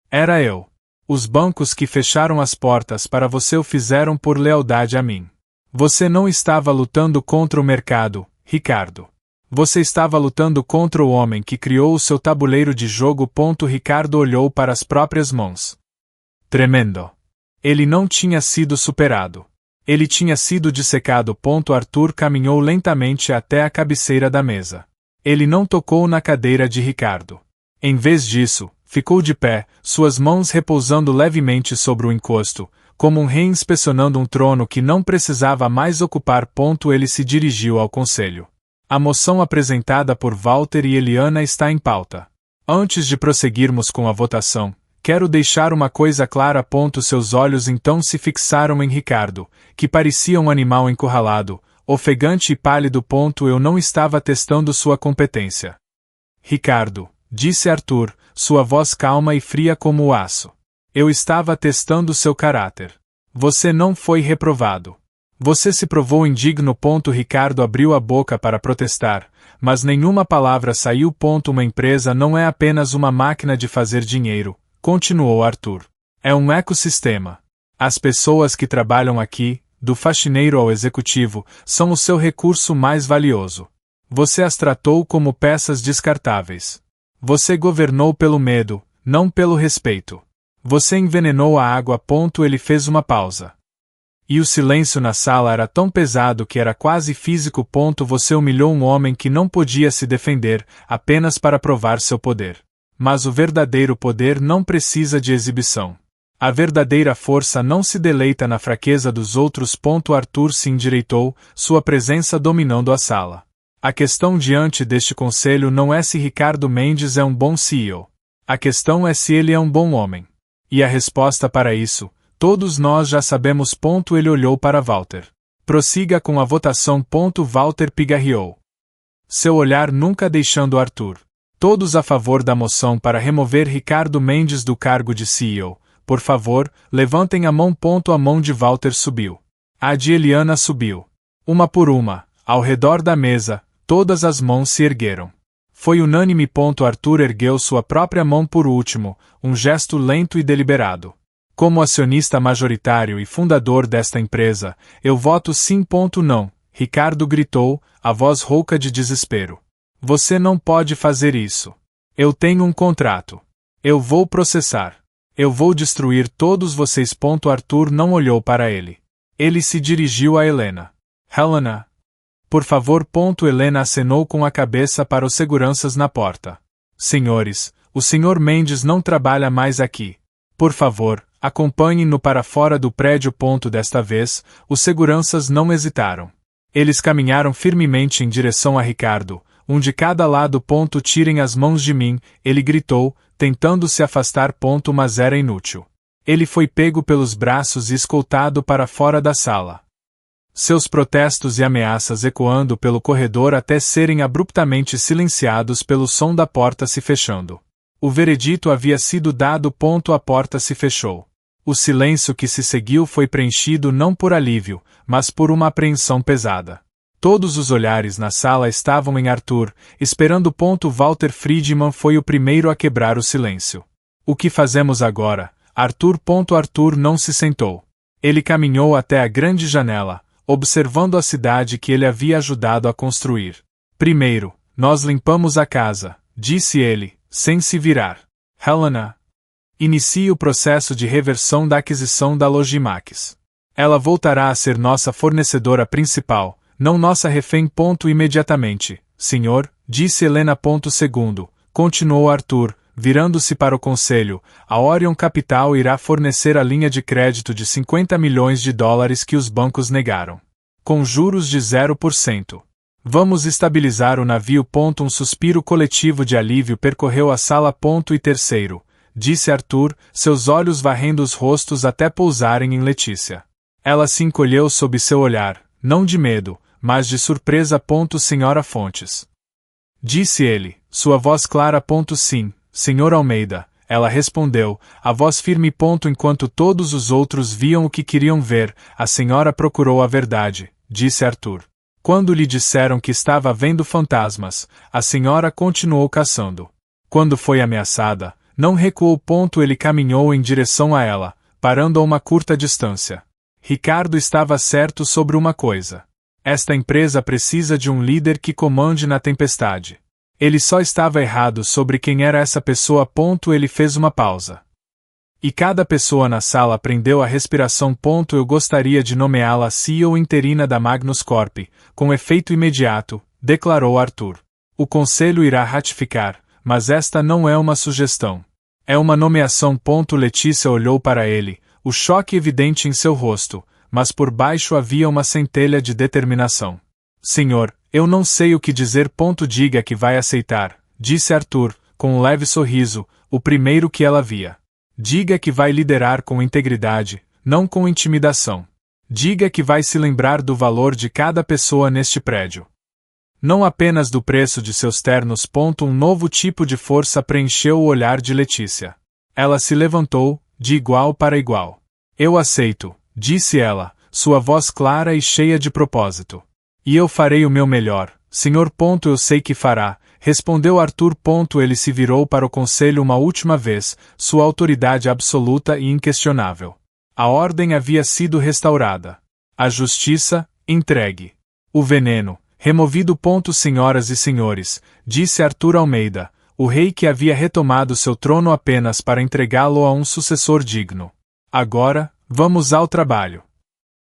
Era eu. Os bancos que fecharam as portas para você o fizeram por lealdade a mim. Você não estava lutando contra o mercado, Ricardo. Você estava lutando contra o homem que criou o seu tabuleiro de jogo. Ricardo olhou para as próprias mãos. Tremendo. Ele não tinha sido superado. Ele tinha sido dissecado. Arthur caminhou lentamente até a cabeceira da mesa. Ele não tocou na cadeira de Ricardo. Em vez disso, ficou de pé, suas mãos repousando levemente sobre o encosto, como um rei inspecionando um trono que não precisava mais ocupar. Ele se dirigiu ao conselho. A moção apresentada por Walter e Eliana está em pauta. Antes de prosseguirmos com a votação, quero deixar uma coisa clara. Seus olhos então se fixaram em Ricardo, que parecia um animal encurralado, ofegante e pálido. Eu não estava testando sua competência. Ricardo, disse Arthur, sua voz calma e fria como o aço. Eu estava testando seu caráter. Você não foi reprovado. Você se provou indigno. Ricardo abriu a boca para protestar, mas nenhuma palavra saiu. Uma empresa não é apenas uma máquina de fazer dinheiro, continuou Arthur. É um ecossistema. As pessoas que trabalham aqui, do faxineiro ao executivo, são o seu recurso mais valioso. Você as tratou como peças descartáveis. Você governou pelo medo, não pelo respeito. Você envenenou a água. Ele fez uma pausa. E o silêncio na sala era tão pesado que era quase físico. Você humilhou um homem que não podia se defender, apenas para provar seu poder. Mas o verdadeiro poder não precisa de exibição. A verdadeira força não se deleita na fraqueza dos outros. Arthur se endireitou, sua presença dominando a sala. A questão diante deste conselho não é se Ricardo Mendes é um bom CEO. A questão é se ele é um bom homem. E a resposta para isso, todos nós já sabemos. Ele olhou para Walter. Prossiga com a votação. Walter pigarreou. Seu olhar nunca deixando Arthur. Todos a favor da moção para remover Ricardo Mendes do cargo de CEO. Por favor, levantem a mão. A mão de Walter subiu. A de Eliana subiu. Uma por uma, ao redor da mesa, todas as mãos se ergueram. Foi unânime. Arthur ergueu sua própria mão por último, um gesto lento e deliberado. Como acionista majoritário e fundador desta empresa, eu voto sim. Não, Ricardo gritou, a voz rouca de desespero. Você não pode fazer isso. Eu tenho um contrato. Eu vou processar. Eu vou destruir todos vocês. Arthur não olhou para ele. Ele se dirigiu a Helena. Helena. Por favor. Helena acenou com a cabeça para os seguranças na porta. Senhores, o Sr. Mendes não trabalha mais aqui. Por favor, acompanhem-no para fora do prédio. Desta vez, os seguranças não hesitaram. Eles caminharam firmemente em direção a Ricardo, um de cada lado. Tirem as mãos de mim, ele gritou, tentando se afastar. Mas era inútil. Ele foi pego pelos braços e escoltado para fora da sala. Seus protestos e ameaças ecoando pelo corredor até serem abruptamente silenciados pelo som da porta se fechando. O veredito havia sido dado. A porta se fechou. O silêncio que se seguiu foi preenchido não por alívio, mas por uma apreensão pesada. Todos os olhares na sala estavam em Arthur, esperando. Walter Friedman foi o primeiro a quebrar o silêncio. O que fazemos agora, Arthur? Arthur não se sentou. Ele caminhou até a grande janela, observando a cidade que ele havia ajudado a construir. Primeiro, nós limpamos a casa, disse ele, sem se virar. Helena. Inicie o processo de reversão da aquisição da Logimax. Ela voltará a ser nossa fornecedora principal, não nossa refém. Imediatamente, senhor, disse Helena. Segundo, continuou Arthur, virando-se para o conselho, a Orion Capital irá fornecer a linha de crédito de $50 milhões que os bancos negaram. Com juros de 0%. Vamos estabilizar o navio. Um suspiro coletivo de alívio percorreu a sala. E terceiro, disse Arthur, seus olhos varrendo os rostos até pousarem em Letícia. Ela se encolheu sob seu olhar, não de medo, mas de surpresa. Senhora Fontes. Disse ele, sua voz clara. Sim, Senhor Almeida, ela respondeu, a voz firme. Enquanto todos os outros viam o que queriam ver, a senhora procurou a verdade, disse Arthur. Quando lhe disseram que estava vendo fantasmas, a senhora continuou caçando. Quando foi ameaçada, não recuou. Ele caminhou em direção a ela, parando a uma curta distância. Ricardo estava certo sobre uma coisa. Esta empresa precisa de um líder que comande na tempestade. Ele só estava errado sobre quem era essa pessoa. Ele fez uma pausa. E cada pessoa na sala prendeu a respiração. Eu gostaria de nomeá-la CEO interina da Magnus Corp, com efeito imediato, declarou Arthur. O conselho irá ratificar, mas esta não é uma sugestão. É uma nomeação. Letícia olhou para ele, o choque evidente em seu rosto, mas por baixo havia uma centelha de determinação. Senhor, eu não sei o que dizer. Diga que vai aceitar, disse Arthur, com um leve sorriso, o primeiro que ela via. Diga que vai liderar com integridade, não com intimidação. Diga que vai se lembrar do valor de cada pessoa neste prédio. Não apenas do preço de seus ternos. Um novo tipo de força preencheu o olhar de Letícia. Ela se levantou, de igual para igual. Eu aceito, disse ela, sua voz clara e cheia de propósito. E eu farei o meu melhor, senhor. Eu sei que fará, respondeu Arthur. Ele se virou para o conselho uma última vez, sua autoridade absoluta e inquestionável. A ordem havia sido restaurada. A justiça, entregue. O veneno, removido. Senhoras e senhores, disse Arthur Almeida, o rei que havia retomado seu trono apenas para entregá-lo a um sucessor digno. Agora, vamos ao trabalho.